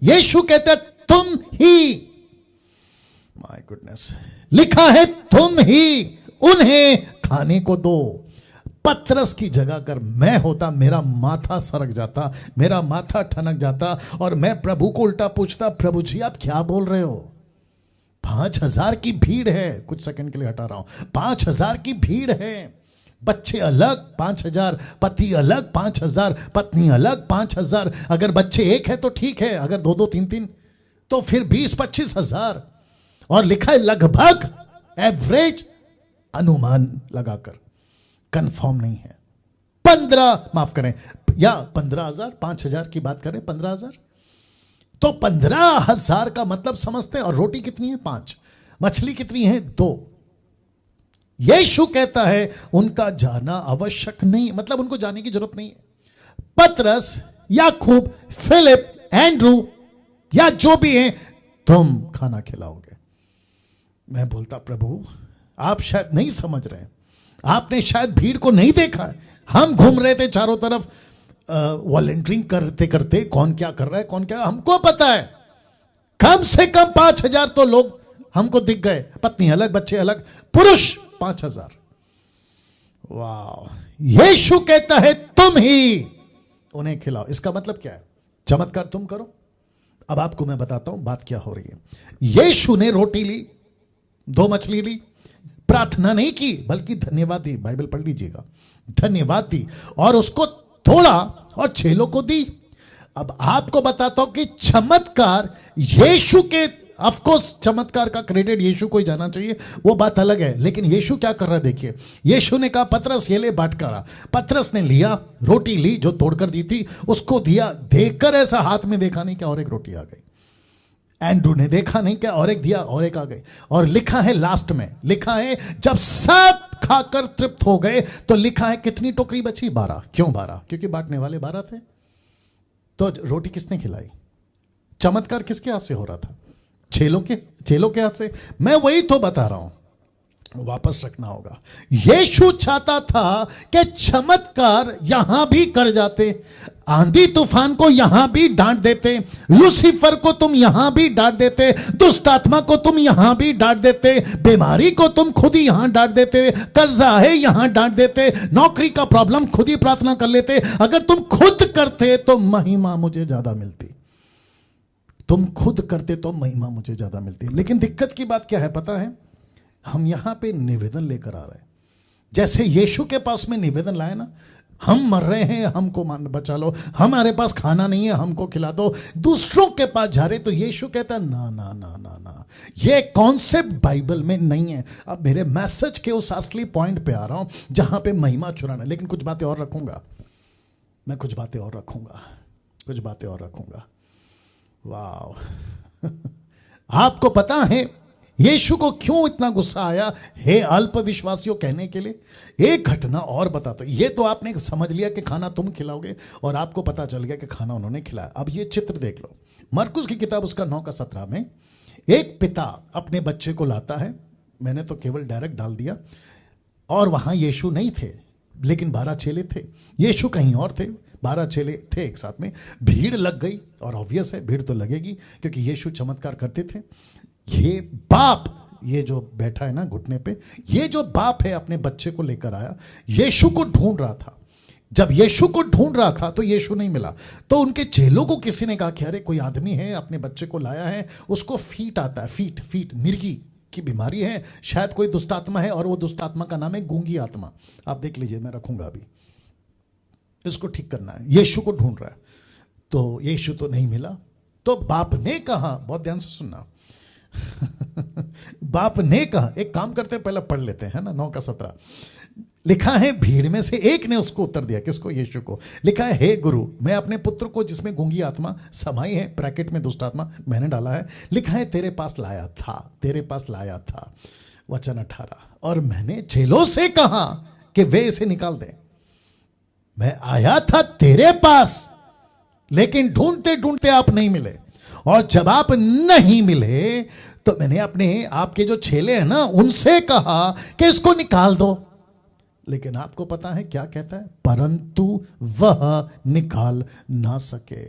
यीशु कहता है तुम ही। माय गुडनेस, लिखा है तुम ही उन्हें खाने को दो। पतरस की जगह अगर मैं होता, मेरा माथा सरक जाता, मेरा माथा ठनक जाता और मैं प्रभु को उल्टा पूछता, प्रभु जी आप क्या बोल रहे हो? 5000 की भीड़ है, कुछ सेकंड के लिए हटा रहा हूं, 5000 की भीड़ है, बच्चे अलग 5000, पति अलग 5000, पत्नी अलग 5000। अगर बच्चे एक है तो ठीक है, अगर 2-2, 3-3 तो फिर 20-25 हजार। और लिखा है लगभग, एवरेज, अनुमान लगाकर, कंफर्म नहीं है। 15, माफ करें, या 15,000, 5,000 की बात करें, 15,000 तो 15,000 का मतलब समझते हैं। और रोटी कितनी है? 5। मछली कितनी है? 2। यीशु कहता है उनका जाना आवश्यक नहीं, मतलब उनको जाने की जरूरत नहीं है। पतरस, याकूब, फिलिप, एंड्रू या जो भी हैं, तुम खाना खिलाओगे। मैं बोलता प्रभु आप शायद नहीं समझ रहे हैं, आपने शायद भीड़ को नहीं देखा है। हम घूम रहे थे चारों तरफ, वॉलंटियरिंग करते करते, कौन क्या कर रहा है, कौन क्या, हमको पता है। कम से कम 5,000 तो लोग हमको दिख गए, पत्नी अलग, बच्चे अलग, पुरुष 5,000। वाह! यीशु कहता है तुम ही उन्हें खिलाओ। इसका मतलब क्या है? चमत्कार तुम करो। अब आपको मैं बताता हूं बात क्या हो रही है। यीशु ने रोटी ली, 2 मछली ली, प्रार्थना नहीं की बल्कि धन्यवाद दी। बाइबल पढ़ लीजिएगा, धन्यवाद दी और उसको तोड़ा और चेलों को दी। अब आपको बताता हूं कि चमत्कार यीशु के, ऑफ कोर्स चमत्कार का क्रेडिट यीशु को ही जाना चाहिए, वो बात अलग है। लेकिन यीशु क्या कर रहा है देखिए। यीशु ने कहा पतरस ये ले, बाट करा। पतरस ने लिया, रोटी ली जो तोड़कर दी थी, उसको दिया, देखकर ऐसा हाथ में देखा नहीं क्या और एक रोटी आ गई। एंड्रू ने देखा नहीं क्या और एक दिया और एक आ गई। और लिखा है लास्ट में, लिखा है जब सब खाकर तृप्त हो गए तो लिखा है कितनी टोकरी बची? 12। क्यों 12? क्योंकि बांटने वाले 12 थे। तो रोटी किसने खिलाई? चमत्कार किसके हाथ से हो रहा था? चेलों के हाथ से। मैं वही तो बता रहा हूं, वापस रखना होगा। यीशु चाहता था कि चमत्कार यहां भी कर जाते, आंधी तूफान को यहां भी डांट देते, लूसीफर को तुम यहां भी डांट देते, दुष्ट आत्मा को तुम यहां भी डांट देते, बीमारी को तुम खुद ही यहां डांट देते, कर्जा है यहां डांट देते, नौकरी का प्रॉब्लम खुद ही प्रार्थना कर लेते। अगर तुम खुद करते तो महिमा मुझे ज्यादा मिलती, तुम खुद करते तो महिमा मुझे ज्यादा मिलती। लेकिन दिक्कत की बात क्या है पता है? हम यहां पे निवेदन लेकर आ रहे हैं, जैसे यीशु के पास में निवेदन लाए ना, हम मर रहे हैं, हमको मान बचा लो, हमारे पास खाना नहीं है, हमको खिला दो। दूसरों के पास जा रहे तो यीशु कहता ना ना ना ना ना, ये कॉन्सेप्ट बाइबल में नहीं है। अब मेरे मैसेज के उस असली पॉइंट पे आ रहा हूं जहां पे महिमा चुराना। लेकिन कुछ बातें और रखूंगा मैं, कुछ बातें और रखूंगा, कुछ बातें और रखूंगा। वाह आपको पता है यीशु को क्यों इतना गुस्सा आया, हे अल्प विश्वासियों कहने के लिए? एक घटना और बताता हूं। ये तो आपने समझ लिया कि खाना तुम खिलाओगे, और आपको पता चल गया कि खाना उन्होंने खिलाया। अब ये चित्र देख लो, मरकुस की किताब उसका 9:17 में एक पिता अपने बच्चे को लाता है। मैंने तो केवल डायरेक्ट डाल दिया, और वहां यीशु नहीं थे, लेकिन 12 चेले थे। यीशु कहीं और थे, 12 चेले थे एक साथ में। भीड़ लग गई, और ऑब्वियस है भीड़ तो लगेगी क्योंकि यीशु चमत्कार करते थे। ये बाप, ये जो बैठा है ना घुटने पे, ये जो बाप है अपने बच्चे को लेकर आया, यीशु को ढूंढ रहा था। जब यीशु को ढूंढ रहा था तो यीशु नहीं मिला, तो उनके चेलों को किसी ने कहा कि अरे कोई आदमी है अपने बच्चे को लाया है, उसको फीट आता है, फीट मिर्गी की बीमारी है, शायद कोई दुष्ट आत्मा है, और वो दुष्ट आत्मा का नाम है गूंगी आत्मा। आप देख लीजिए, मैं रखूंगा अभी, इसको ठीक करना है। यीशु को ढूंढ रहा है, तो यीशु तो नहीं मिला। तो बाप ने कहा, बहुत ध्यान से सुनना बाप ने कहा, एक काम करते हैं पहले पढ़ लेते हैं ना, 9:17 लिखा है, भीड़ में से एक ने उसको उत्तर दिया, किसको? यीशु को। लिखा है, हे गुरु, मैं अपने पुत्र को जिसमें गूंगी आत्मा समाई है, ब्रैकेट में दुष्ट आत्मा मैंने डाला है, लिखा है तेरे पास लाया था। वचन 18, और मैंने चेलों से कहा कि वे इसे निकाल दें। मैं आया था तेरे पास, लेकिन ढूंढते ढूंढते आप नहीं मिले, और जब आप नहीं मिले तो मैंने अपने आपके जो चेले हैं ना उनसे कहा कि इसको निकाल दो। लेकिन आपको पता है क्या कहता है? परंतु वह निकाल ना सके।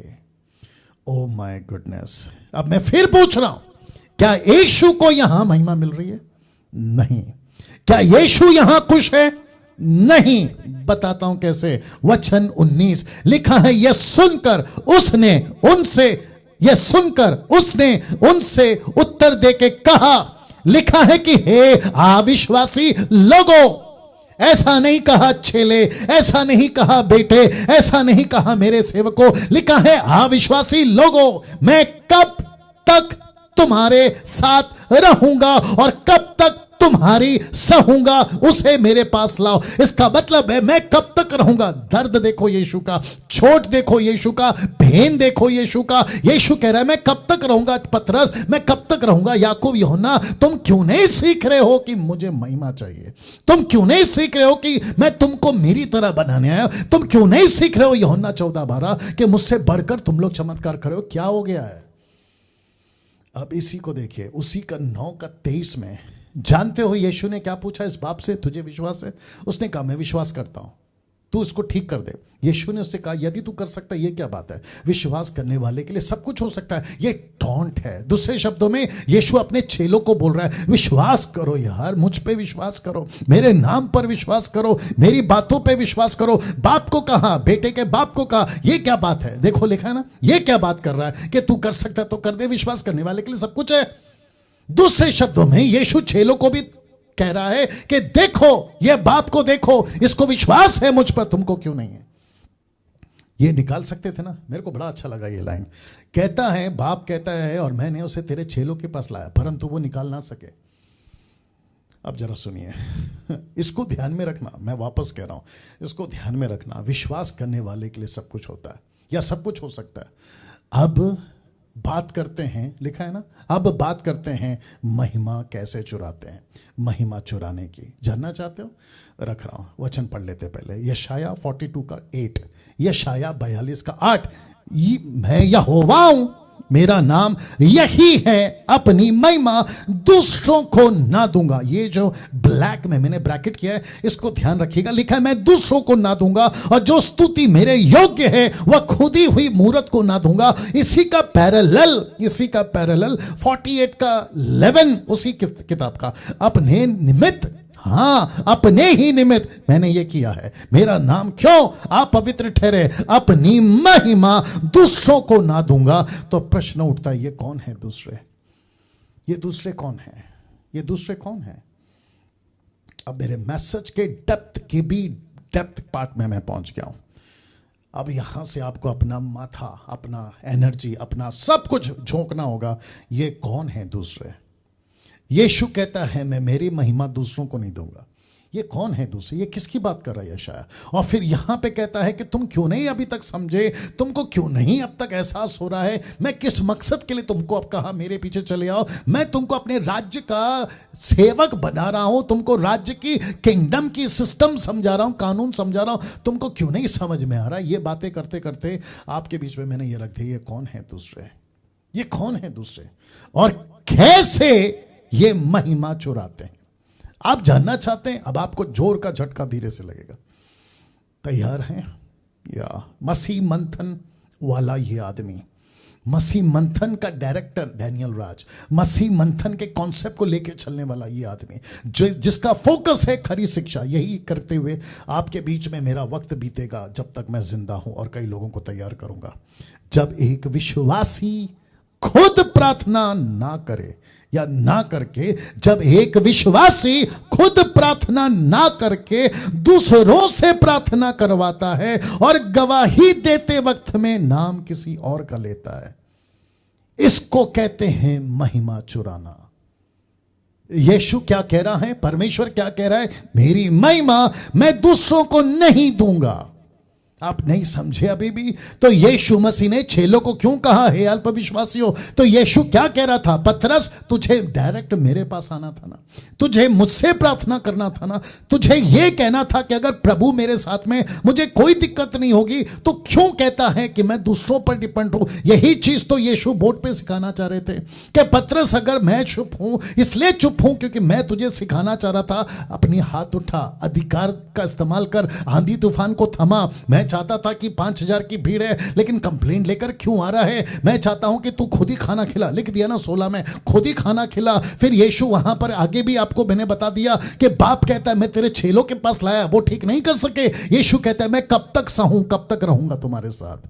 Oh my goodness. अब मैं फिर पूछ रहा हूं, क्या यीशु को यहां महिमा मिल रही है? नहीं। क्या यीशु यहां खुश है? नहीं। बताता हूं कैसे। वचन 19 लिखा है, यह सुनकर उसने उनसे उत्तर देके कहा, लिखा है कि हे अविश्वासी लोगों, ऐसा नहीं कहा चेले, ऐसा नहीं कहा बेटे, ऐसा नहीं कहा मेरे सेवकों, लिखा है अविश्वासी लोगों, मैं कब तक तुम्हारे साथ रहूंगा और कब तक तुम्हारी सहूंगा, उसे मेरे पास लाओ। इसका मतलब है मैं कब तक रहूंगा। दर्द देखो यीशु का, चोट देखो यीशु का, भेन देखो यीशु का। यीशु कह रहा है मैं कब तक रहूंगा। पतरस, मैं कब तक रहूंगा। याकूब, यूहन्ना, तुम क्यों नहीं सीख रहे हो कि मुझे महिमा चाहिए? तुम क्यों नहीं सीख रहे हो कि मैं तुमको मेरी तरह बनाने आया? तुम क्यों नहीं सीख रहे हो, यूहन्ना 14:12, कि मुझसे बढ़कर तुम लोग चमत्कार कर रहे हो? क्या हो गया है? अब इसी को देखिए, उसी का 9:23 में जानते हो यीशु ने क्या पूछा इस बाप से? तुझे विश्वास है? उसने कहा मैं विश्वास करता हूं, तू इसको ठीक कर दे। यीशु ने उससे कहा यदि तू कर सकता है, ये क्या बात है? विश्वास करने वाले के लिए सब कुछ हो सकता है। ये टॉन्ट है। दूसरे शब्दों में यीशु अपने चेलों को बोल रहा है, विश्वास करो यार, मुझ पे विश्वास करो, मेरे नाम पर विश्वास करो, मेरी बातों पे विश्वास करो। बाप को कहा, बेटे के बाप को कहा, ये क्या बात है? देखो लिखा है ना, ये क्या बात कर रहा है कि तू कर सकता है तो कर दे, विश्वास करने वाले के लिए सब कुछ है। दूसरे शब्दों में यीशु चेलों को भी कह रहा है कि देखो, ये बाप को देखो, इसको विश्वास है मुझ पर, तुमको क्यों नहीं है? ये निकाल सकते थे ना। मेरे को बड़ा अच्छा लगा ये लाइन। कहता है, बाप कहता है, और मैंने उसे तेरे चेलों के पास लाया, परंतु वो निकाल ना सके। अब जरा सुनिए, इसको ध्यान में रखना। मैं वापस कह रहा हूं, इसको ध्यान में रखना। विश्वास करने वाले के लिए सब कुछ होता है, या सब कुछ हो सकता है। अब बात करते हैं, लिखा है ना, अब बात करते हैं महिमा कैसे चुराते हैं। महिमा चुराने की जानना चाहते हो? रख रहा हूं, वचन पढ़ लेते पहले। यशाया 42:8, यशाया 42:8, मैं यहोवा हूं, मेरा नाम यही है, अपनी महिमा दूसरों को ना दूंगा। ये जो ब्लैक में मैंने ब्रैकेट किया है, इसको ध्यान रखिएगा। लिखा है मैं दूसरों को ना दूंगा, और जो स्तुति मेरे योग्य है वह खुदी हुई मूरत को ना दूंगा। इसी का पैरेलल 48:11 उसी किताब का, अपने निमित्त, हाँ अपने ही निमित्त मैंने ये किया है, मेरा नाम क्यों आप पवित्र ठहरे, अपनी महिमा दूसरों को ना दूंगा। तो प्रश्न उठता है, ये कौन है दूसरे? ये दूसरे कौन है? ये दूसरे कौन है? अब मेरे मैसेज के डेप्थ पार्ट में मैं पहुंच गया हूं। अब यहां से आपको अपना माथा, अपना एनर्जी, अपना सब कुछ झोंकना होगा। ये कौन है दूसरे? यीशु कहता है मैं मेरी महिमा दूसरों को नहीं दूंगा। ये कौन है दूसरे? ये किसकी बात कर रहा है यशाया? और फिर यहां पे कहता है कि तुम क्यों नहीं अभी तक समझे, तुमको क्यों नहीं अब तक एहसास हो रहा है मैं किस मकसद के लिए तुमको अब कहा मेरे पीछे चले आओ। मैं तुमको अपने राज्य का सेवक बना रहा हूं, तुमको राज्य की, किंगडम की सिस्टम समझा रहा हूं, कानून समझा रहा हूं। तुमको क्यों नहीं समझ में आ रहा? ये बातें करते करते आपके बीच में मैंने ये रख दी, ये कौन है दूसरे? ये कौन है दूसरे और कैसे ये महिमा चुराते हैं? आप जानना चाहते हैं? अब आपको जोर का झटका धीरे से लगेगा। तैयार हैं? या मसीह मंथन वाला ये आदमी, मसीह मंथन का डायरेक्टर डैनियल राज, मसीह मंथन के कॉन्सेप्ट को लेकर चलने वाला ये आदमी, जिसका फोकस है खरी शिक्षा। यही करते हुए आपके बीच में मेरा वक्त बीतेगा जब तक मैं जिंदा हूं, और कई लोगों को तैयार करूंगा। जब एक विश्वासी खुद प्रार्थना ना करे या ना करके, जब एक विश्वासी खुद प्रार्थना ना करके दूसरों से प्रार्थना करवाता है और गवाही देते वक्त में नाम किसी और का लेता है, इसको कहते हैं महिमा चुराना। यीशु क्या कह रहा है? परमेश्वर क्या कह रहा है? मेरी महिमा मैं दूसरों को नहीं दूंगा। आप नहीं समझे अभी भी? तो यीशु मसीह ने चेलों को क्यों कहा हे अल्पविश्वासियों? तो यीशु क्या कह रहा था? पतरस, तुझे डायरेक्ट मेरे पास आना था ना, तुझे मुझसे प्रार्थना करना था ना, तुझे यह कहना था कि अगर प्रभु मेरे साथ में, मुझे कोई दिक्कत नहीं होगी, तो क्यों कहता है कि मैं दूसरों पर डिपेंड हूं? यही चीज तो यीशु बोर्ड पे सिखाना चाह रहे थे कि पतरस, अगर मैं चुप हूं, इसलिए चुप हूं क्योंकि मैं तुझे सिखाना चाह रहा था, अपनी हाथ उठा, अधिकार का इस्तेमाल कर, आंधी तूफान को थमा। मैं चाहता था कि 5000 की भीड़ है, लेकिन कंप्लेंट लेकर क्यों आ रहा है? मैं चाहता हूं कि तू खुद ही खाना खिला। लिख दिया ना 16 में, खुद ही खाना खिला। फिर यीशु वहां पर आगे भी आपको मैंने बता दिया कि बाप कहता है मैं तेरे चेलों के पास लाया, वो ठीक नहीं कर सके। यीशु कहता है मैं कब तक सहूं, कब तक रहूंगा तुम्हारे साथ।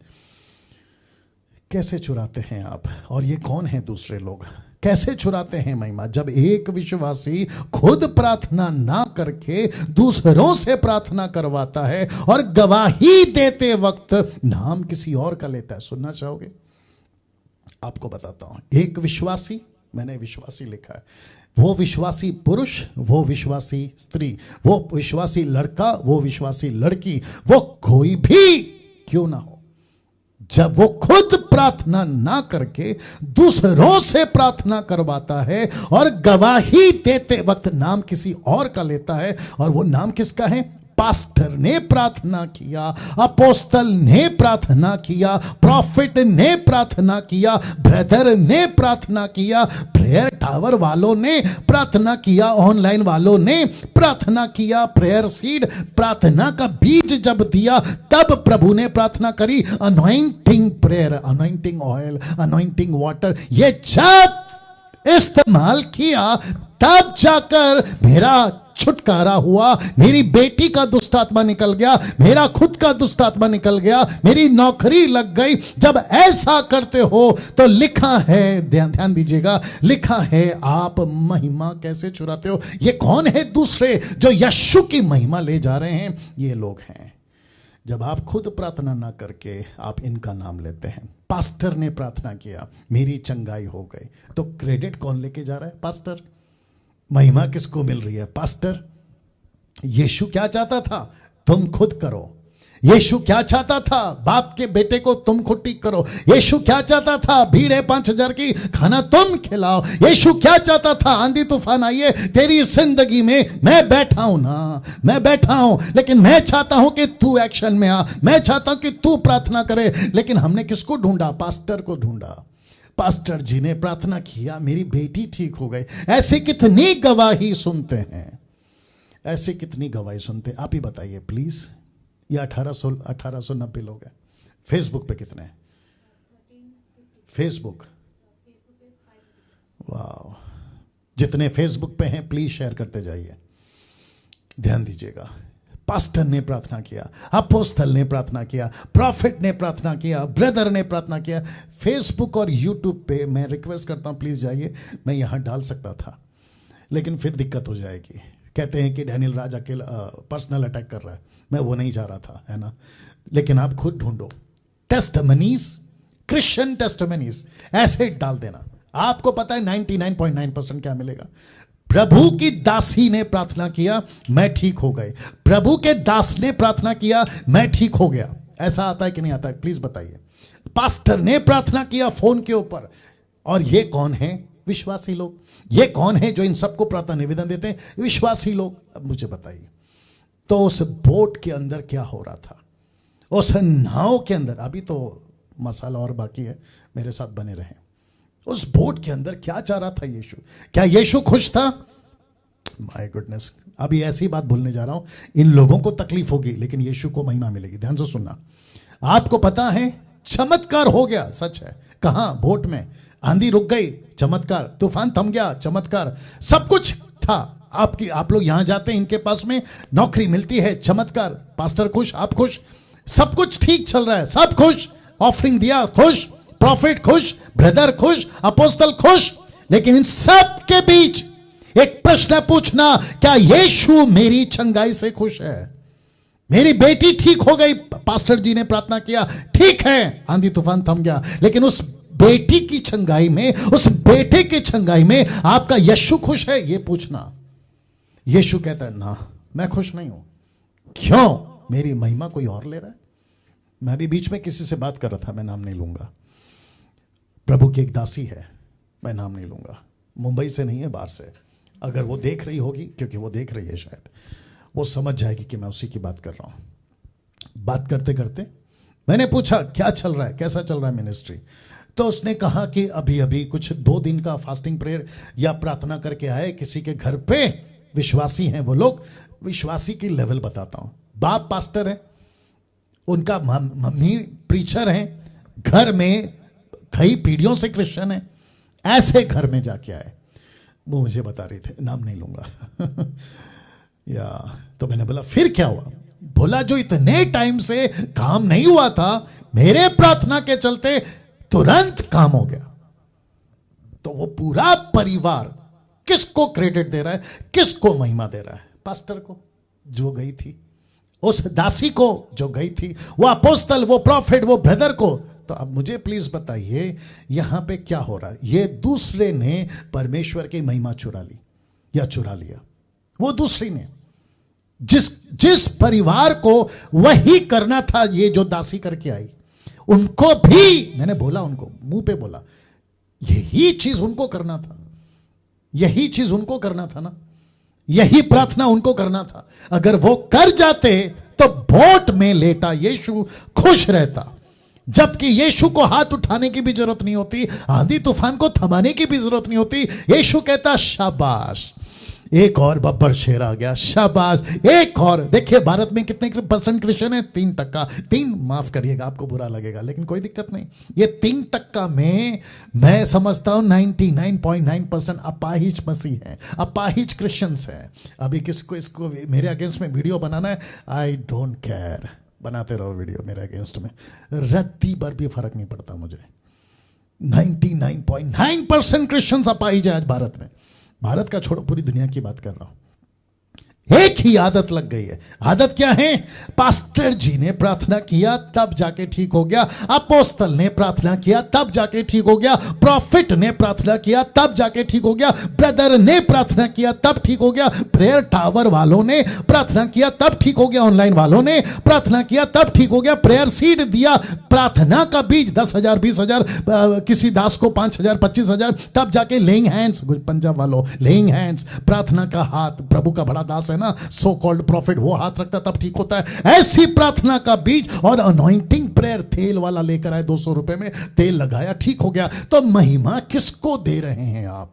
कैसे चुराते हैं आप? और ये कौन है दूसरे लोग? कैसे चुराते हैं महिमा? जब एक विश्वासी खुद प्रार्थना ना करके दूसरों से प्रार्थना करवाता है और गवाही देते वक्त नाम किसी और का लेता है। सुनना चाहोगे? आपको बताता हूं। एक विश्वासी, मैंने विश्वासी लिखा है, वो विश्वासी पुरुष, वो विश्वासी स्त्री, वो विश्वासी लड़का, वो विश्वासी लड़की, वो कोई भी क्यों ना हो, जब वो खुद प्रार्थना ना करके दूसरों से प्रार्थना करवाता है और गवाही देते वक्त नाम किसी और का लेता है, और वो नाम किसका है? पास्टर ने प्रार्थना किया, अपोस्तल ने प्रार्थना किया, प्रॉफिट ने प्रार्थना किया, ब्रदर ने प्रार्थना किया, प्रेयर टावर वालों ने प्रार्थना किया, ऑनलाइन वालों ने प्रार्थना किया, प्रेयर सीड प्रार्थना का बीज जब दिया तब प्रभु ने प्रार्थना करी। Anointing prayer, anointing oil, anointing water, ये जब इस्तेमाल किया तब जाकर मेरा छुटकारा हुआ, मेरी बेटी का दुष्ट आत्मा निकल गया, मेरा खुद का दुष्ट आत्मा निकल गया, मेरी नौकरी लग गई। जब ऐसा करते हो तो लिखा है, ध्यान दीजिएगा, लिखा है आप महिमा कैसे चुराते हो। ये कौन है दूसरे जो यीशु की महिमा ले जा रहे हैं? ये लोग हैं। जब आप खुद प्रार्थना ना करके आप इनका नाम लेते हैं। पास्टर ने प्रार्थना किया, मेरी चंगाई हो गई, तो क्रेडिट कौन लेके जा रहा है? पास्टर। महिमा किसको मिल रही है? पास्टर। यीशु क्या चाहता था? तुम खुद करो। यीशु क्या चाहता था? बाप के बेटे को तुम खुद ठीक करो। यीशु क्या चाहता था? भीड़ है 5000 की, खाना तुम खिलाओ। यीशु क्या चाहता था? आंधी तूफान आइए तेरी जिंदगी में, मैं बैठा हूं ना, मैं बैठा हूं, लेकिन मैं चाहता हूं कि तू एक्शन में आ, मैं चाहता हूं कि तू प्रार्थना करे। लेकिन हमने किसको ढूंढा? पास्टर को ढूंढा। पास्टर जी ने प्रार्थना किया, मेरी बेटी ठीक हो गई। ऐसे कितनी गवाही सुनते हैं, ऐसे कितनी गवाही सुनते हैं? आप ही बताइए प्लीज। ये 1890 लोग हैं। फेसबुक पे कितने हैं? फेसबुक, वाह, जितने फेसबुक पे हैं प्लीज शेयर करते जाइए। ध्यान दीजिएगा, पास्टर ने प्रार्थना किया, अपोस्तल ने प्रार्थना किया, प्रॉफिट ने प्रार्थना किया, ब्रदर ने प्रार्थना किया। फेसबुक और यूट्यूब पे मैं रिक्वेस्ट करता हूं प्लीज जाइए। मैं यहां डाल सकता था लेकिन फिर दिक्कत हो जाएगी, कहते हैं कि डैनियल राज अकेला पर्सनल अटैक कर रहा है, मैं वो नहीं चाह रहा था, है ना। लेकिन आप खुद ढूंढो टेस्टमनीज, क्रिश्चियन टेस्टमनीज, ऐसे डाल देना, आपको पता है 99.9% क्या मिलेगा। प्रभु की दासी ने प्रार्थना किया, मैं ठीक हो गए। प्रभु के दास ने प्रार्थना किया, मैं ठीक हो गया। ऐसा आता है कि नहीं आता है, प्लीज बताइए। पास्टर ने प्रार्थना किया फोन के ऊपर, और ये कौन है? विश्वासी लोग। ये कौन है जो इन सबको प्रार्थना निवेदन देते हैं? विश्वासी लोग। अब मुझे बताइए, तो उस बोट के अंदर क्या हो रहा था? उस नाव के अंदर, अभी तो मसाला और बाकी है, मेरे साथ बने रहें। उस बोट के अंदर क्या चाह रहा था यीशु? क्या यीशु खुश था? माय गुडनेस, अभी ऐसी बात बोलने जा रहा हूं, इन लोगों को तकलीफ होगी लेकिन यीशु को महिमा मिलेगी। ध्यान से सुनना। आपको पता है चमत्कार हो गया, सच है। कहां? बोट में। आंधी रुक गई, चमत्कार। तूफान थम गया, चमत्कार। सब कुछ था। आप लोग यहां जाते हैं, इनके पास में नौकरी मिलती है, चमत्कार। पास्टर खुश, आप खुश, सब कुछ ठीक चल रहा है, सब खुश। ऑफरिंग दिया, खुश। प्रॉफिट खुश, ब्रदर खुश, अपोस्तल खुश। लेकिन इन सब के बीच एक प्रश्न पूछना, क्या यीशु मेरी चंगाई से खुश है? मेरी बेटी ठीक हो गई, पास्टर जी ने प्रार्थना किया, ठीक है, आंधी तूफान थम गया। लेकिन उस बेटी की चंगाई में, उस बेटे की चंगाई में आपका यीशु खुश है? ये पूछना। यीशु कहता है ना, मैं खुश नहीं हूं। क्यों? मेरी महिमा कोई और ले रहा है। मैं भी बीच में किसी से बात कर रहा था, मैं नाम नहीं लूंगा। प्रभु की एक दासी है, मैं नाम नहीं लूंगा, मुंबई से नहीं है, बाहर से। अगर वो देख रही होगी, क्योंकि वो देख रही है, शायद वो समझ जाएगी कि मैं उसी की बात कर रहा हूं। बात करते करते मैंने पूछा, क्या चल रहा है, कैसा चल रहा है मिनिस्ट्री? तो उसने कहा कि अभी अभी कुछ 2 दिन का फास्टिंग प्रेयर या प्रार्थना करके आए किसी के घर पे। विश्वासी हैं वो लोग। विश्वासी की लेवल बताता हूं। बाप पास्टर है, उनका मम्मी प्रीचर है, घर में कई पीढ़ियों से क्रिश्चियन है। ऐसे घर में जाके आए, वो मुझे बता रहे थे, नाम नहीं लूंगा। या तो मैंने बोला फिर क्या हुआ? बोला जो इतने टाइम से काम नहीं हुआ था, मेरे प्रार्थना के चलते तुरंत काम हो गया। तो वो पूरा परिवार किसको क्रेडिट दे रहा है, किसको महिमा दे रहा है? पास्टर को, जो गई थी, उस दासी को जो गई थी, वो अपोस्तल, वो प्रॉफिट, वो ब्रदर को। तो अब मुझे प्लीज बताइए, यहां पे क्या हो रहा है? ये दूसरे ने परमेश्वर की महिमा चुरा ली या चुरा लिया। वो दूसरी ने, जिस परिवार को वही करना था, ये जो दासी करके आई, उनको भी मैंने बोला, उनको मुंह पे बोला, यही चीज उनको करना था, यही चीज उनको करना था ना, यही प्रार्थना उनको करना था। अगर वो कर जाते तो बोट में लेटा यीशु खुश रहता, जबकि यीशु को हाथ उठाने की भी जरूरत नहीं होती, आंधी तूफान को थमाने की भी जरूरत नहीं होती। यीशु कहता शाबाश, एक और बब्बर शेर आ गया, शाबाश, एक और। देखिए भारत में कितने % क्रिश्चियन है? 3%। 3, माफ करिएगा, आपको बुरा लगेगा, लेकिन कोई दिक्कत नहीं। ये 3% में मैं समझता हूं 99.9% अपाहिज मसीह है, अपाहिज क्रिश्चियंस है। अभी किसको इसको मेरे अगेंस्ट में वीडियो बनाना है, आई डोंट केयर, बनाते रहो वीडियो मेरे अगेंस्ट में, रत्ती भर भी फर्क नहीं पड़ता मुझे। 99.9% क्रिश्चियंस अपाहिज है आज भारत में। भारत का छोड़ो, पूरी दुनिया की बात कर रहा हूं। एक ही आदत लग गई है। आदत क्या है? पास्टर जी ने प्रार्थना किया तब जाके ठीक हो गया, अपोस्तल ने प्रार्थना किया तब जाके ठीक हो गया, प्रॉफिट ने प्रार्थना किया तब जाके ठीक हो गया, ब्रदर ने प्रार्थना किया तब ठीक हो गया, प्रेयर टावर वालों ने प्रार्थना किया तब ठीक हो गया, ऑनलाइन वालों ने प्रार्थना किया तब ठीक हो गया, प्रेयर सीड दिया, प्रार्थना का बीज 10,000 20,000, किसी दास को 5,000 25,000, तब जाके लेइंग हैंड्स, पंजाब वालों लेइंग हैंड्स, प्रार्थना का हाथ, प्रभु का बड़ा दास है ना, सो कॉल्ड प्रॉफिट, वो हाथ रखता तब ठीक होता है। ऐसी प्रार्थना का बीज और अनॉइंटिंग प्रेयर तेल वाला लेकर आए, 200 रुपए में तेल लगाया, ठीक हो गया। तो महिमा किसको दे रहे हैं आप?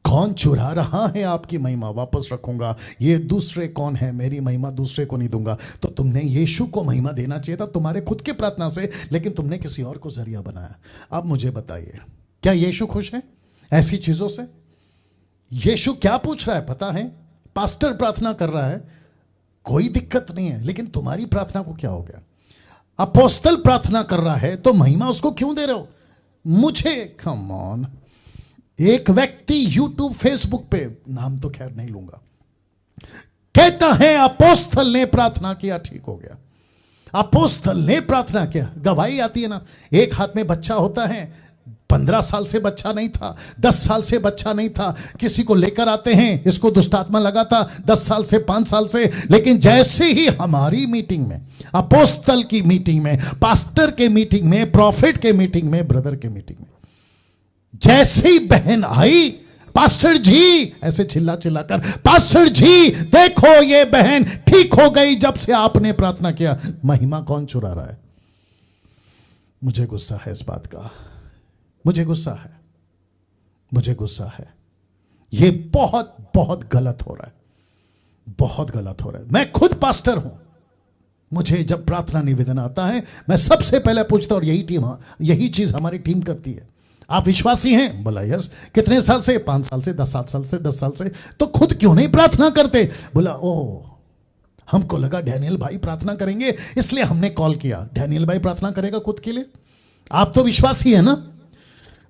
कौन चुरा रहा है आपकी महिमा? वापस रखूंगा, ये दूसरे कौन है, मेरी महिमा दूसरे को नहीं दूंगा। तो तुमने यीशु को महिमा देना चाहिए था तुम्हारे खुद के प्रार्थना से, लेकिन तुमने किसी और को जरिया बनाया। अब मुझे बताइए, क्या यीशु खुश है ऐसी चीजों से? यीशु क्या पूछ रहा है पता है? पास्टर प्रार्थना कर रहा है, कोई दिक्कत नहीं है, लेकिन तुम्हारी प्रार्थना को क्या हो गया? अपोस्तल प्रार्थना कर रहा है तो महिमा उसको क्यों दे रहे हो? मुझे, कम ऑन। एक व्यक्ति यूट्यूब फेसबुक पे, नाम तो खैर नहीं लूंगा, कहता है अपोस्तल ने प्रार्थना किया, ठीक हो गया। अपोस्तल ने प्रार्थना किया, गवाही आती है ना। एक हाथ में बच्चा होता है, 15 साल से बच्चा नहीं था, 10 साल से बच्चा नहीं था, किसी को लेकर आते हैं, इसको दुष्टात्मा लगा था 10 साल से, 5 साल से, लेकिन जैसे ही हमारी मीटिंग में, अपोस्तल की मीटिंग में, पास्टर के मीटिंग में, प्रॉफिट के मीटिंग में, ब्रदर के मीटिंग में, जैसे ही बहन आई, पास्टर जी ऐसे चिल्ला चिल्ला कर, पास्टर जी देखो ये बहन ठीक हो गई जब से आपने प्रार्थना किया। महिमा कौन चुरा रहा है? मुझे गुस्सा है इस बात का, मुझे गुस्सा है, मुझे गुस्सा है। ये बहुत बहुत गलत हो रहा है, बहुत गलत हो रहा है। मैं खुद पास्टर हूं, मुझे जब प्रार्थना निवेदन आता है मैं सबसे पहले पूछता हूं, और यही चीज हमारी टीम करती है, आप विश्वासी हैं? बोला यस। कितने साल से? 5 साल से, 10 साल से, 10 साल से। तो खुद क्यों नहीं प्रार्थना करते? बोला ओ, हमको लगा डैनियल भाई प्रार्थना करेंगे इसलिए हमने कॉल किया। डैनियल भाई प्रार्थना करेगा खुद के लिए? आप तो विश्वासी है ना।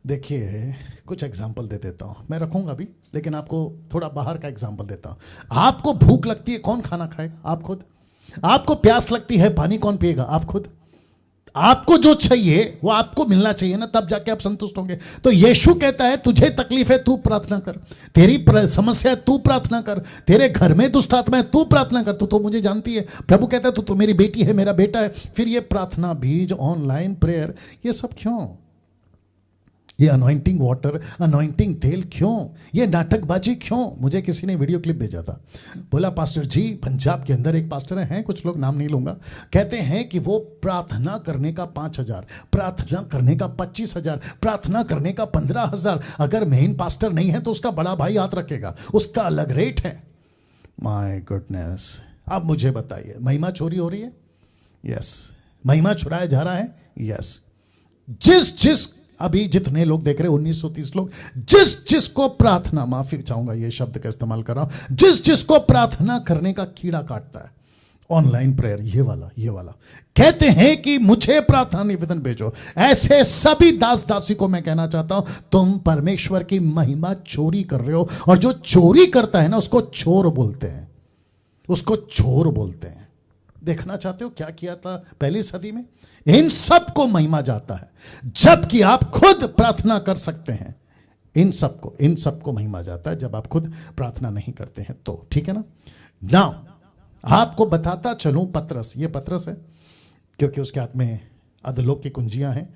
देखिए कुछ एग्जाम्पल दे देता हूं, मैं रखूंगा भी, लेकिन आपको थोड़ा बाहर का एग्जाम्पल देता हूं। आपको भूख लगती है, कौन खाना खाएगा? आप खुद। आपको प्यास लगती है, पानी कौन पिएगा? आप खुद। आपको जो चाहिए वो आपको मिलना चाहिए ना, तब जाके आप संतुष्ट होंगे। तो यीशु कहता है तुझे तकलीफ है, तू प्रार्थना कर। तेरी समस्या है, तू प्रार्थना कर। तेरे घर में दुष्ट आत्मा है, तू प्रार्थना कर। तू तो मुझे जानती है। प्रभु कहता है तू तो मेरी बेटी है, मेरा बेटा है। फिर ये प्रार्थना, बीज, ऑनलाइन प्रेयर, ये सब क्यों? ये अनॉइंटिंग वाटर, अनॉइंटिंग तेल क्यों? ये नाटकबाजी क्यों? मुझे किसी ने वीडियो क्लिप भेजा था, बोला पास्टर जी पंजाब के अंदर एक पास्टर हैं, कुछ लोग नाम नहीं लूंगा, कहते हैं कि वो प्रार्थना करने का 5,000, प्रार्थना करने का 25,000, प्रार्थना करने का 15,000, अगर मेन पास्टर नहीं है तो उसका बड़ा भाई हाथ रखेगा, उसका अलग रेट है। My goodness. अब मुझे बताइए, महिमा चोरी हो रही है? यस। महिमा चुराया जा रहा है? यस। जिस अभी जितने लोग देख रहे हैं, 1930 लोग, जिसको प्रार्थना, माफी चाहूंगा ये शब्द का इस्तेमाल कर रहा हूं, जिसको प्रार्थना करने का कीड़ा काटता है, ऑनलाइन प्रेयर, ये वाला कहते हैं कि मुझे प्रार्थना निवेदन भेजो, ऐसे सभी दास दासी को मैं कहना चाहता हूं तुम परमेश्वर की महिमा चोरी कर रहे हो। और जो चोरी करता है ना, उसको चोर बोलते हैं, उसको चोर बोलते हैं। देखना चाहते हो क्या किया था पहली सदी में? इन सब को महिमा जाता है, जबकि आप खुद प्रार्थना कर सकते हैं। इन सबको महिमा जाता है जब आप खुद प्रार्थना नहीं करते हैं तो, ठीक है ना। नाउ आपको बताता चलूं, पतरस, ये पतरस है क्योंकि उसके हाथ में अधोलोक की कुंजियां हैं,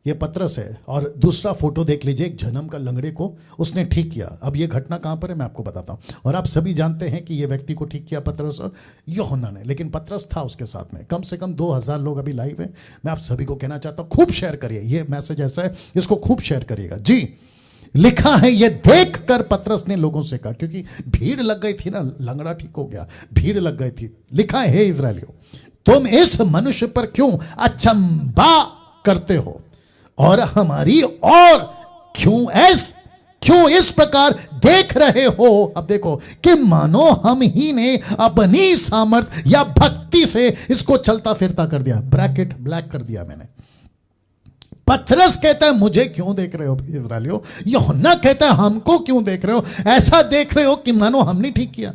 ये पतरस है। और दूसरा फोटो देख लीजिए, एक जन्म का लंगड़े को उसने ठीक किया। अब ये घटना कहां पर है मैं आपको बताता हूं। और आप सभी जानते हैं कि ये व्यक्ति को ठीक किया पतरस और यूहन्ना ने, लेकिन पतरस था उसके साथ में। कम से कम 2000 लोग अभी लाइव हैं। मैं आप सभी को कहना चाहता हूं खूब शेयर करिए, ये मैसेज ऐसा है, इसको खूब शेयर करिएगा जी। लिखा है, ये देख कर पतरस ने लोगों से कहा, क्योंकि भीड़ लग गई थी ना, लंगड़ा ठीक हो गया, भीड़ लग गई थी। लिखा है, हे इस्राएलियों तुम इस मनुष्य पर क्यों अचंभा करते हो और हमारी और क्यों इस प्रकार देख रहे हो? अब देखो कि मानो हम ही ने अपनी सामर्थ या भक्ति से इसको चलता फिरता कर दिया। ब्रैकेट ब्लैक कर दिया मैंने। पतरस कहता है मुझे क्यों देख रहे हो इस्राएलियों? यूहन्ना कहता है हमको क्यों देख रहे हो? ऐसा देख रहे हो कि मानो हमने ठीक किया।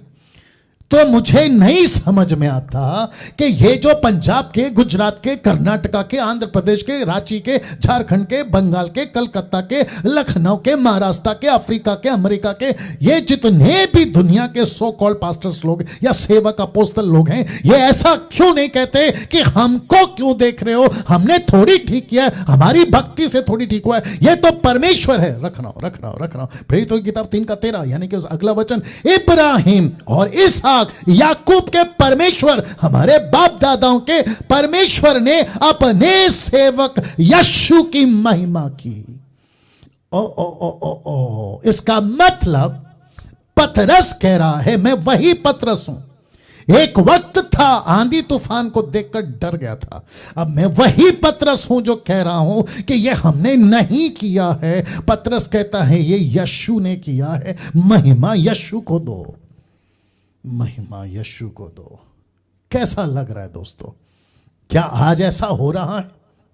तो मुझे नहीं समझ में आता कि ये जो पंजाब के, गुजरात के, कर्नाटका के, आंध्र प्रदेश के, रांची के, झारखंड के, बंगाल के, कलकत्ता के, लखनऊ के, महाराष्ट्र के, अफ्रीका के, अमेरिका के, ये जितने भी दुनिया के सो कॉल्ड पास्टर्स लोग या सेवक अपोस्तल लोग हैं, ये ऐसा क्यों नहीं कहते कि हमको क्यों देख रहे हो? हमने थोड़ी ठीक किया है, हमारी भक्ति से थोड़ी ठीक हुआ है, ये तो परमेश्वर है। रखना प्रेरितों की किताब 3:13, यानी कि उस अगला वचन, इब्राहिम और इसहाक याकूब के परमेश्वर, हमारे बाप दादाओं के परमेश्वर ने अपने सेवक यीशु की महिमा की। ओ इसका मतलब पतरस कह रहा है, मैं वही पतरस हूं। एक वक्त था आंधी तूफान को देखकर डर गया था, अब मैं वही पतरस हूं जो कह रहा हूं कि ये हमने नहीं किया है। पतरस कहता है ये यीशु ने किया है। महिमा यीशु को दो, महिमा यीशु को दो। कैसा लग रहा है दोस्तों? क्या आज ऐसा हो रहा है?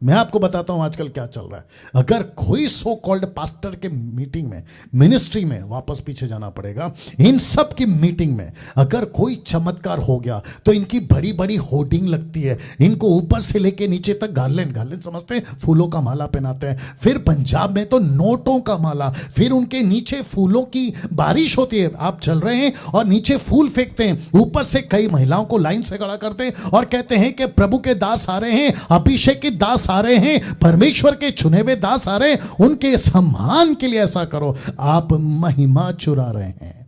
मैं आपको बताता हूं आजकल क्या चल रहा है। अगर कोई सो कॉल्ड पास्टर के मीटिंग में, मिनिस्ट्री में, वापस पीछे जाना पड़ेगा, इन सब की मीटिंग में अगर कोई चमत्कार हो गया तो इनकी बड़ी बड़ी होर्डिंग लगती है, इनको ऊपर से लेके नीचे तक गार्लेंड समझते हैं, फूलों का माला पहनाते हैं। फिर पंजाब में तो नोटों का माला, फिर उनके नीचे फूलों की बारिश होती है। आप चल रहे हैं और नीचे फूल फेंकते हैं, ऊपर से कई महिलाओं को लाइन से खड़ा करते हैं और कहते हैं कि प्रभु के दास आ रहे हैं, अभिषेक के दास आ रहे हैं, परमेश्वर के चुने हुए दास आ रहे हैं, उनके सम्मान के लिए ऐसा करो। आप महिमा चुरा रहे हैं,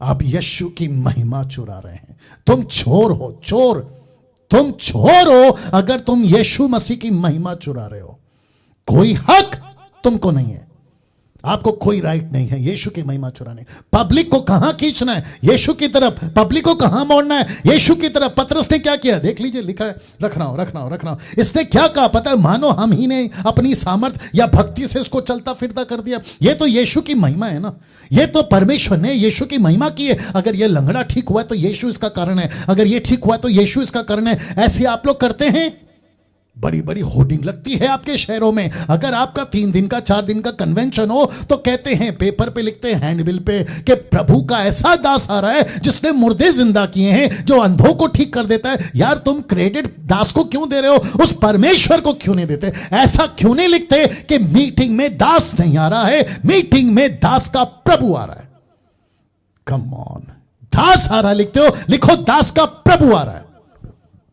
आप यीशु की महिमा चुरा रहे हैं। तुम चोर हो, चोर, तुम चोर हो अगर तुम यीशु मसीह की महिमा चुरा रहे हो। कोई हक तुमको नहीं है, आपको कोई राइट नहीं है यीशु की महिमा चुराने। पब्लिक को कहां खींचना है? यीशु की तरफ। पब्लिक को कहां मोड़ना है? यीशु की तरफ। पतरस ने क्या किया? देख लीजिए, लिखा है, रखना। इसने क्या कहा पता है? मानो हम ही ने अपनी सामर्थ या भक्ति से इसको चलता फिरता कर दिया। ये तो यीशु की महिमा है ना, ये तो परमेश्वर ने यीशु की महिमा की है। अगर ये लंगड़ा ठीक हुआ तो यीशु इसका कारण है, अगर ये ठीक हुआ तो यीशु इसका कारण है। ऐसे आप लोग करते हैं। बड़ी बड़ी होर्डिंग लगती है आपके शहरों में। अगर आपका 3 दिन का 4 दिन का कन्वेंशन हो तो कहते हैं, पेपर पे लिखते हैं, हैंडबिल पे, कि प्रभु का ऐसा दास आ रहा है जिसने मुर्दे जिंदा किए हैं, जो अंधों को ठीक कर देता है। यार तुम क्रेडिट दास को क्यों दे रहे हो? उस परमेश्वर को क्यों नहीं देते? ऐसा क्यों नहीं लिखते कि मीटिंग में दास नहीं आ रहा है, मीटिंग में दास का प्रभु आ रहा है? कम ऑन, दास आ रहा है लिखते हो, लिखो दास का प्रभु आ रहा है।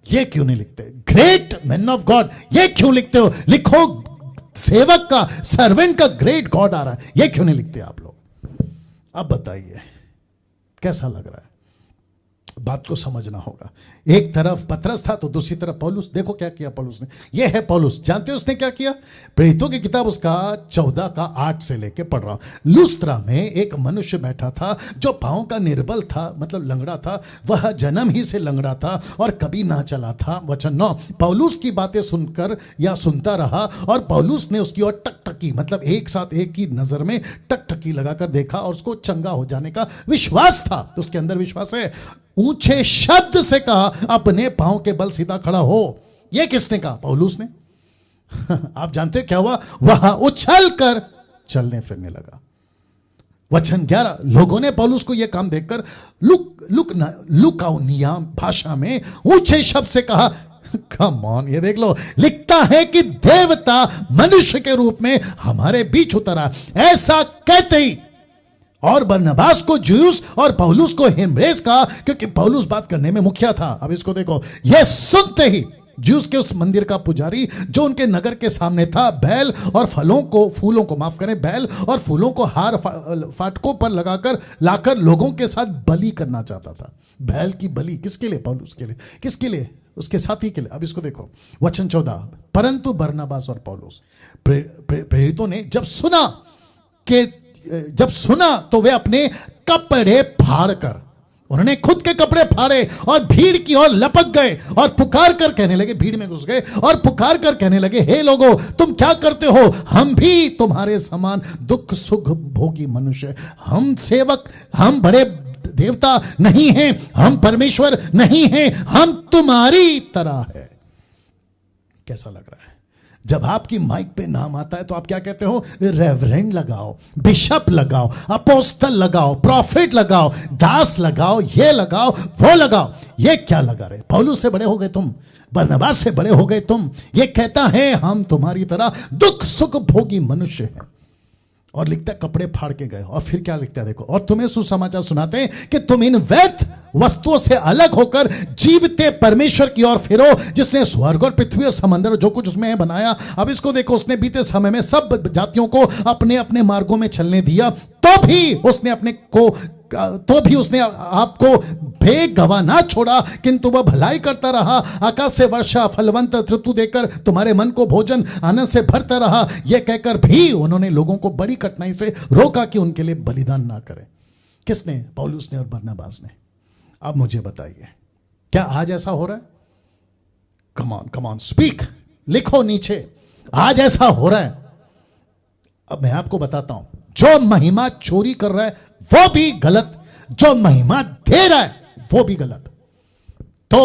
ये क्यों नहीं लिखते? ग्रेट मैन ऑफ गॉड, ये क्यों लिखते हो? लिखो सेवक का, सर्वेंट का ग्रेट गॉड आ रहा है। ये क्यों नहीं लिखते आप लोग? अब बताइए कैसा लग रहा है? बात को समझना होगा। एक तरफ पतरस था तो दूसरी तरफ पौलुस। देखो क्या किया पौलुस ने। यह है पौलुस, जानते हो उसने क्या किया? प्रेरितों की किताब उसका 14 का 8 से लेके पढ़ रहा हूं। लुस्त्रा में एक मनुष्य बैठा था जो पांव का निर्बल था, मतलब लंगड़ा था। वह जन्म ही से लंगड़ा था और कभी ना चला था। वचन 9, पौलुस की बातें सुनकर या सुनता रहा और पौलुस ने उसकी ओर टकटकी, मतलब एक साथ एक ही नजर में टकटकी लगाकर देखा और उसको चंगा हो जाने का विश्वास था। उसके अंदर विश्वास है। ऊंचे शब्द से कहा, अपने पांव के बल सीधा खड़ा हो। यह किसने कहा? पौलुस ने। आप जानते क्या हुआ? वह उछल कर चलने फिरने लगा। वचन 11, लोगों ने पौलुस को यह काम देखकर लुकाउनिया भाषा में ऊंचे शब्द से कहा, कम ऑन, ये देख लो, लिखता है कि देवता मनुष्य के रूप में हमारे बीच उतरा। ऐसा कहते ही और बरनबास को ज्यूस और पौलुस को हिम्रेस कहा, क्योंकि पौलुस बात करने में मुखिया था। अब इसको देखो, यह सुनते ही ज्यूस के उस मंदिर का पुजारी जो उनके नगर के सामने था, बैल और फूलों को माफ करें, बैल और फूलों को हार फाटकों पर लगाकर लाकर लोगों के साथ बलि करना चाहता था। बैल की बलि किसके लिए? पौलुस के लिए। किसके लिए? उसके साथी के लिए। अब इसको देखो, वचन 14, परंतु बरनबास और पौलुस प्रेरितों ने जब सुना तो वे अपने कपड़े फाड़कर, उन्होंने खुद के कपड़े फाड़े और भीड़ की ओर लपक गए और पुकार कर कहने लगे, भीड़ में घुस गए और पुकार कर कहने लगे, हे लोगों, तुम क्या करते हो? हम भी तुम्हारे समान दुख सुख भोगी मनुष्य, हम सेवक, हम बड़े देवता नहीं हैं, हम परमेश्वर नहीं हैं, हम तुम्हारी तरह है। कैसा लग रहा है? जब आपकी माइक पे नाम आता है तो आप क्या कहते हो? रेवरेंड लगाओ, बिशप लगाओ, अपोस्टल लगाओ, प्रॉफिट लगाओ, दास लगाओ, ये लगाओ, वो लगाओ। ये क्या लगा रहे? पौलुस से बड़े हो गए तुम, बरनबास से बड़े हो गए तुम। ये कहता है हम तुम्हारी तरह दुख सुख भोगी मनुष्य हैं। और लिखता है कपड़े फाड़ के गए। और फिर क्या लिखता है देखो, और तुम्हें सुसमाचार सुनाते हैं कि तुम इन व्यर्थ वस्तुओं से अलग होकर जीवते परमेश्वर की ओर फिरो, जिसने स्वर्ग और पृथ्वी और समंदर जो कुछ उसमें है बनाया। अब इसको देखो, उसने बीते समय में सब जातियों को अपने अपने मार्गों में चलने दिया, तो भी उसने आपको बेगवाह ना छोड़ा, किंतु वह भलाई करता रहा। आकाश से वर्षा फलवंत ऋतु देकर तुम्हारे मन को भोजन आनंद से भरता रहा। यह कहकर भी उन्होंने लोगों को बड़ी कठिनाई से रोका कि उनके लिए बलिदान ना करें। किसने? पौलुस ने और बरनबास ने। अब मुझे बताइए, क्या आज ऐसा हो रहा है? कम ऑन स्पीक, लिखो नीचे, आज ऐसा हो रहा है? अब मैं आपको बताता हूं, जो महिमा चोरी कर रहा है वो भी गलत, जो महिमा दे रहा है वो भी गलत। तो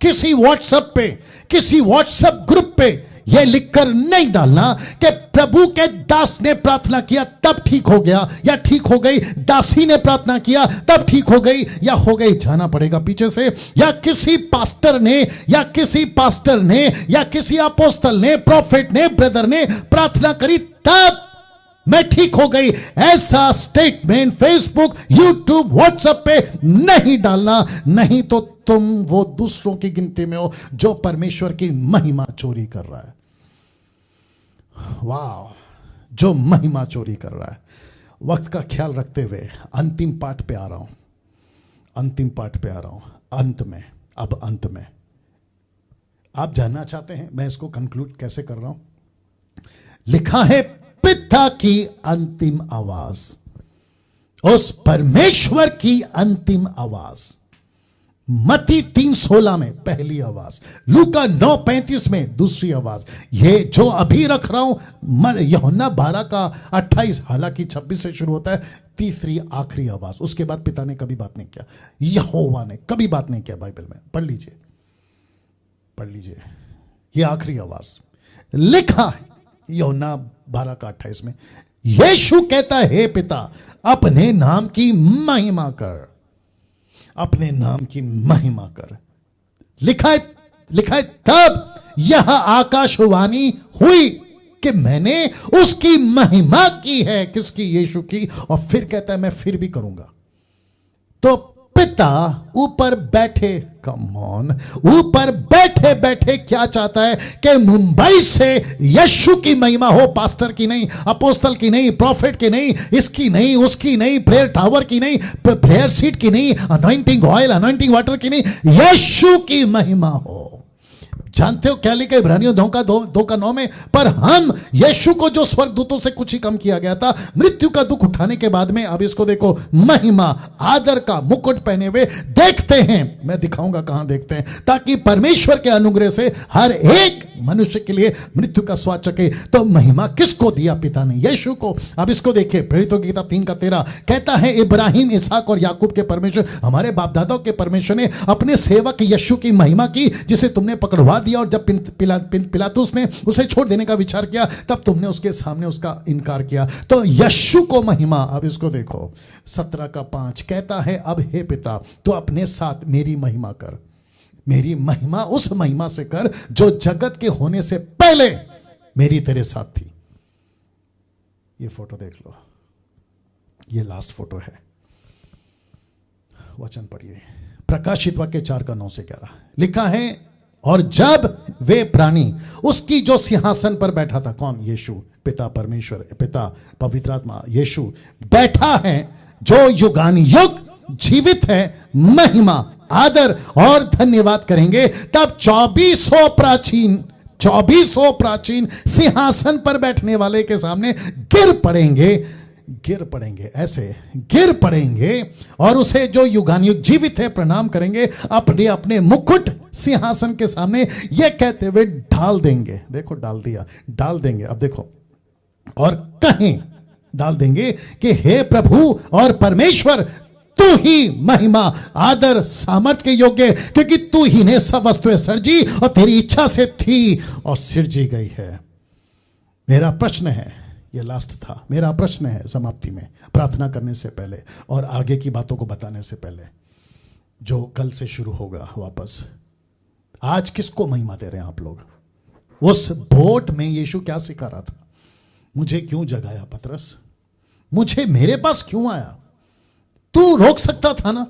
किसी व्हाट्सएप पे, किसी व्हाट्सएप ग्रुप पे यह लिखकर नहीं डालना कि प्रभु के दास ने प्रार्थना किया तब ठीक हो गया, या ठीक हो गई, दासी ने प्रार्थना किया तब ठीक हो गई, या हो गई। जाना पड़ेगा पीछे से, या किसी पास्टर ने, या किसी पास्टर ने, या किसी अपोस्तल ने, प्रॉफिट ने, ब्रदर ने प्रार्थना करी तब मैं ठीक हो गई। ऐसा स्टेटमेंट फेसबुक, यूट्यूब, व्हाट्सएप पे नहीं डालना, नहीं तो तुम वो दूसरों की गिनती में हो जो परमेश्वर की महिमा चोरी कर रहा है। वाह, जो महिमा चोरी कर रहा है। वक्त का ख्याल रखते हुए अंतिम पाठ पे आ रहा हूं, अंतिम पाठ पे आ रहा हूं, अंत में। अब अंत में आप जानना चाहते हैं मैं इसको कंक्लूड कैसे कर रहा हूं? लिखा है पिता की अंतिम आवाज, उस परमेश्वर की अंतिम आवाज। मत्ती 3:16 में पहली आवाज, लूका 9:35 में दूसरी आवाज। ये जो अभी रख रहा हूं यूहन्ना 12:28, हालांकि 26 से शुरू होता है, तीसरी आखिरी आवाज। उसके बाद पिता ने कभी बात नहीं किया, यहोवा ने कभी बात नहीं किया बाइबल में। पढ़ लीजिए, पढ़ लीजिए, ये आखिरी आवाज लिखा है यूहन्ना 12:28 में। यीशु कहता है, हे पिता, अपने नाम की महिमा कर, अपने नाम की महिमा कर। लिखा है तब यह आकाशवाणी हुई कि मैंने उसकी महिमा की है। किसकी? यीशु की। और फिर कहता है मैं फिर भी करूंगा। तो पिता ऊपर बैठे, कम ऑन, ऊपर बैठे बैठे क्या चाहता है कि मुंबई से यीशु की महिमा हो, पास्टर की नहीं, अपोस्तल की नहीं, प्रॉफिट की नहीं, इसकी नहीं, उसकी नहीं, प्रेयर टावर की नहीं, प्रेयर सीट की नहीं, अनॉइंटिंग ऑयल, अनॉइंटिंग वाटर की नहीं, यीशु की महिमा हो। जानते हो क्या लिखा इब्रानियों 2:9 में? पर हम यीशु को जो स्वर्गदूतों से कुछ ही कम किया गया था, मृत्यु का दुख उठाने के बाद में, अब इसको देखो, महिमा आदर का मुकुट पहने हुए देखते हैं। मैं दिखाऊंगा कहां देखते हैं, ताकि परमेश्वर के अनुग्रह से हर एक मनुष्य के लिए मृत्यु का स्वाद चखे। तो महिमा किसको दिया? पिता ने, यीशु को। अब इसको देखिए, प्रेरितों की किताब 3:13 कहता है, इब्राहिम, इसहाक और याकूब के परमेश्वर, हमारे बाप दादाओं के परमेश्वर ने अपने सेवक यीशु की महिमा की, जिसे तुमने पकड़वा दिया। और जब पिलातुस ने उसे छोड़ देने का विचार किया, तब तुमने उसके सामने उसका इनकार किया। तो यीशु को महिमा। अब इसको देखो, 17:5 कहता है, अब हे पिता, तो अपने साथ मेरी महिमा कर। मेरी महिमा उस महिमा से कर जो जगत के होने से पहले मेरी तेरे साथ थी। ये फोटो देख लो, ये लास्ट फोटो है। वचन पढ़िए, प्रकाशित वाक्य 4:9 से 11 लिखा है, और जब वे प्राणी उसकी जो सिंहासन पर बैठा था, कौन? यीशु, पिता परमेश्वर, पिता पवित्र आत्मा, यीशु बैठा है, जो युगानुयुग जीवित है, महिमा, आदर और धन्यवाद करेंगे। तब 2400 प्राचीन सिंहासन पर बैठने वाले के सामने गिर पड़ेंगे, ऐसे गिर पड़ेंगे, और उसे जो युगानुयुग जीवित है प्रणाम करेंगे, अपने अपने मुकुट सिंहासन के सामने ये कहते हुए डाल देंगे। देखो, डाल दिया, डाल देंगे। अब देखो, और कहें, डाल देंगे कि हे प्रभु और परमेश्वर, तू ही महिमा, आदर, सामर्थ के योग्य, क्योंकि तू ही ने सब वस्तुएं सर्जी और तेरी इच्छा से थी और सिरजी गई है। मेरा प्रश्न है, ये लास्ट था, मेरा प्रश्न है समाप्ति में, प्रार्थना करने से पहले और आगे की बातों को बताने से पहले, जो कल से शुरू होगा वापस, आज किसको महिमा दे रहे हैं आप लोग? उस बोट में यीशु क्या सिखा रहा था? मुझे क्यों जगाया पतरस? मुझे, मेरे पास क्यों आया? तू रोक सकता था ना?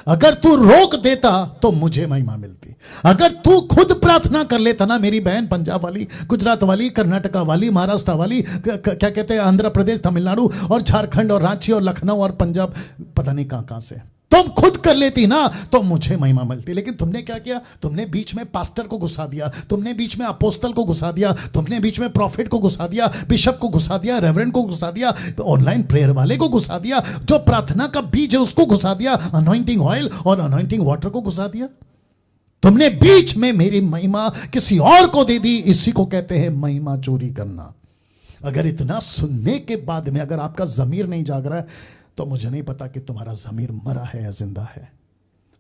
अगर तू रोक देता तो मुझे महिमा मिलती। अगर तू खुद प्रार्थना कर लेता ना, मेरी बहन पंजाब वाली, गुजरात वाली, कर्नाटका वाली, महाराष्ट्र वाली, क्या कहते हैं, आंध्र प्रदेश, तमिलनाडु और झारखंड और रांची और लखनऊ और पंजाब, पता नहीं कहां कहां से, तुम खुद कर लेती ना तो मुझे महिमा मिलती। लेकिन तुमने क्या किया? तुमने बीच में पास्टर को घुसा दिया, तुमने बीच में अपोस्तल को घुसा दिया, तुमने बीच में प्रॉफिट को घुसा दिया, बिशप को घुसा दिया, रेवरेंड को घुसा दिया, ऑनलाइन प्रेयर वाले को घुसा दिया, जो प्रार्थना का बीज है उसको घुसा दिया, अनॉइंटिंग ऑयल और अनॉइंटिंग वाटर को घुसा दिया। तुमने बीच में मेरी महिमा किसी और को दे दी। इसी को कहते हैं महिमा चोरी करना। अगर इतना सुनने के बाद में अगर आपका ज़मीर नहीं जाग रहा है, तो मुझे नहीं पता कि तुम्हारा ज़मीर मरा है या जिंदा है।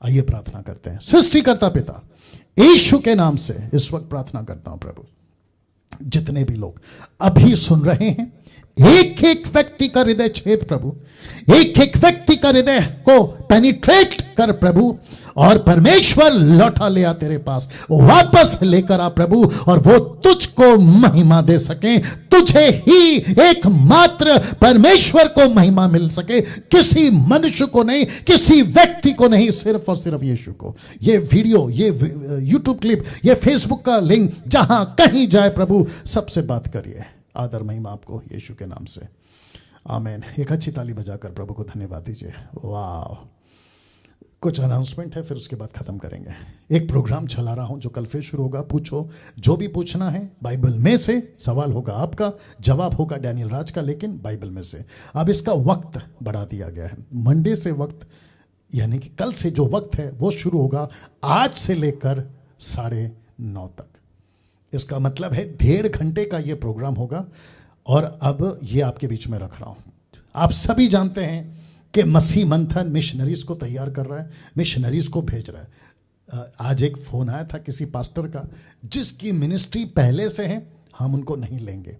आइए प्रार्थना करते हैं। सृष्टिकर्ता पिता, यीशु के नाम से इस वक्त प्रार्थना करता हूं प्रभु, जितने भी लोग अभी सुन रहे हैं, एक एक व्यक्ति का हृदय छेद प्रभु, एक एक व्यक्ति का हृदय को पेनिट्रेट कर प्रभु, और परमेश्वर लौटा ले आ तेरे पास, वापस लेकर आ प्रभु, और वो तुझको महिमा दे सके, तुझे ही एकमात्र परमेश्वर को महिमा मिल सके, किसी मनुष्य को नहीं, किसी व्यक्ति को नहीं, सिर्फ और सिर्फ यीशु को। ये वीडियो, ये यूट्यूब क्लिप, ये फेसबुक का लिंक जहां कहीं जाए प्रभु, सबसे बात करिए। आदर महिमा आपको यीशु के नाम से, आमीन। एक अच्छी ताली बजाकर प्रभु को धन्यवाद दीजिए। वाह, कुछ अनाउंसमेंट है, फिर उसके बाद खत्म करेंगे। एक प्रोग्राम चला रहा हूं जो कल फिर शुरू होगा। पूछो जो भी पूछना है, बाइबल में से सवाल होगा आपका, जवाब होगा डैनियल राज का, लेकिन बाइबल में से। अब इसका वक्त बढ़ा दिया गया है, मंडे से वक्त, यानी कि कल से जो वक्त है वो शुरू होगा 8 से लेकर 9:30 तक। इसका मतलब है 1.5 घंटे का ये प्रोग्राम होगा, और अब ये आपके बीच में रख रहा हूं। आप सभी जानते हैं कि मसीह मंथन मिशनरीज को तैयार कर रहा है, मिशनरीज को भेज रहा है। आज एक फोन आया था किसी पास्टर का, जिसकी मिनिस्ट्री पहले से है, हम उनको नहीं लेंगे।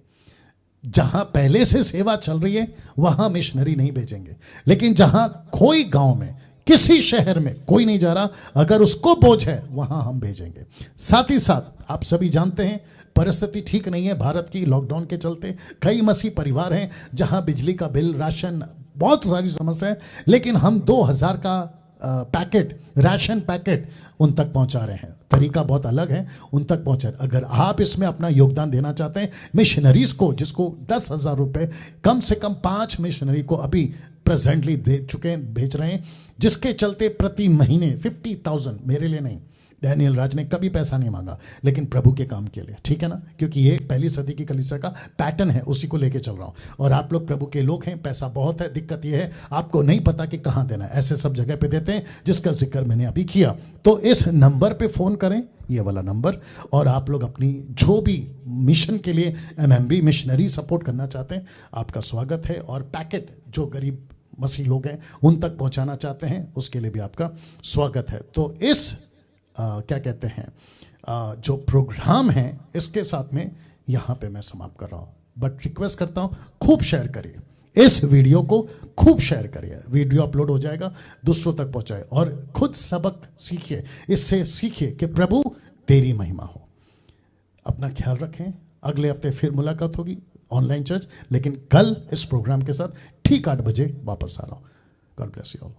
जहां पहले से सेवा चल रही है वहां मिशनरी नहीं भेजेंगे, लेकिन जहां कोई गांव में, किसी शहर में कोई नहीं जा रहा, अगर उसको बोझ है वहां हम भेजेंगे। साथ ही साथ आप सभी जानते हैं परिस्थिति ठीक नहीं है भारत की, लॉकडाउन के चलते कई मसीह परिवार हैं जहां बिजली का बिल, राशन, बहुत सारी समस्या है, लेकिन हम 2000 का पैकेट, राशन पैकेट उन तक पहुंचा रहे हैं। तरीका बहुत अलग है, उन तक पहुंचा। अगर आप इसमें अपना योगदान देना चाहते हैं, मिशनरीज को, जिसको 10,000 रुपए, कम से कम 5 मिशनरी को अभी प्रेजेंटली दे चुके हैं, भेज रहे हैं, जिसके चलते प्रति महीने 50,000, मेरे लिए नहीं, डैनियल राज ने कभी पैसा नहीं मांगा, लेकिन प्रभु के काम के लिए, ठीक है ना, क्योंकि ये पहली सदी की कलीसिया का पैटर्न है, उसी को लेके चल रहा हूं। और आप लोग प्रभु के लोग हैं, पैसा बहुत है, दिक्कत ये है आपको नहीं पता कि कहां देना है। ऐसे सब जगह पे देते हैं जिसका जिक्र मैंने अभी किया। तो इस नंबर पे फोन करें, ये वाला नंबर, और आप लोग अपनी जो भी मिशन के लिए MMB मिशनरी सपोर्ट करना चाहते हैं, आपका स्वागत है। और पैकेट जो गरीब मसीह लोग हैं उन तक पहुंचाना चाहते हैं, उसके लिए भी आपका स्वागत है। तो इस क्या कहते हैं, जो प्रोग्राम है, इसके साथ में यहां पे मैं समाप्त कर रहा हूं। बट रिक्वेस्ट करता हूं, खूब शेयर करिए इस वीडियो को, खूब शेयर करिए। वीडियो अपलोड हो जाएगा, दूसरों तक पहुंचाए, और खुद सबक सीखिए, इससे सीखिए कि प्रभु तेरी महिमा हो। अपना ख्याल रखें, अगले हफ्ते फिर मुलाकात होगी ऑनलाइन चर्च, लेकिन कल इस प्रोग्राम के साथ ठीक 8 बजे वापस आ रहा हूं। God bless you all.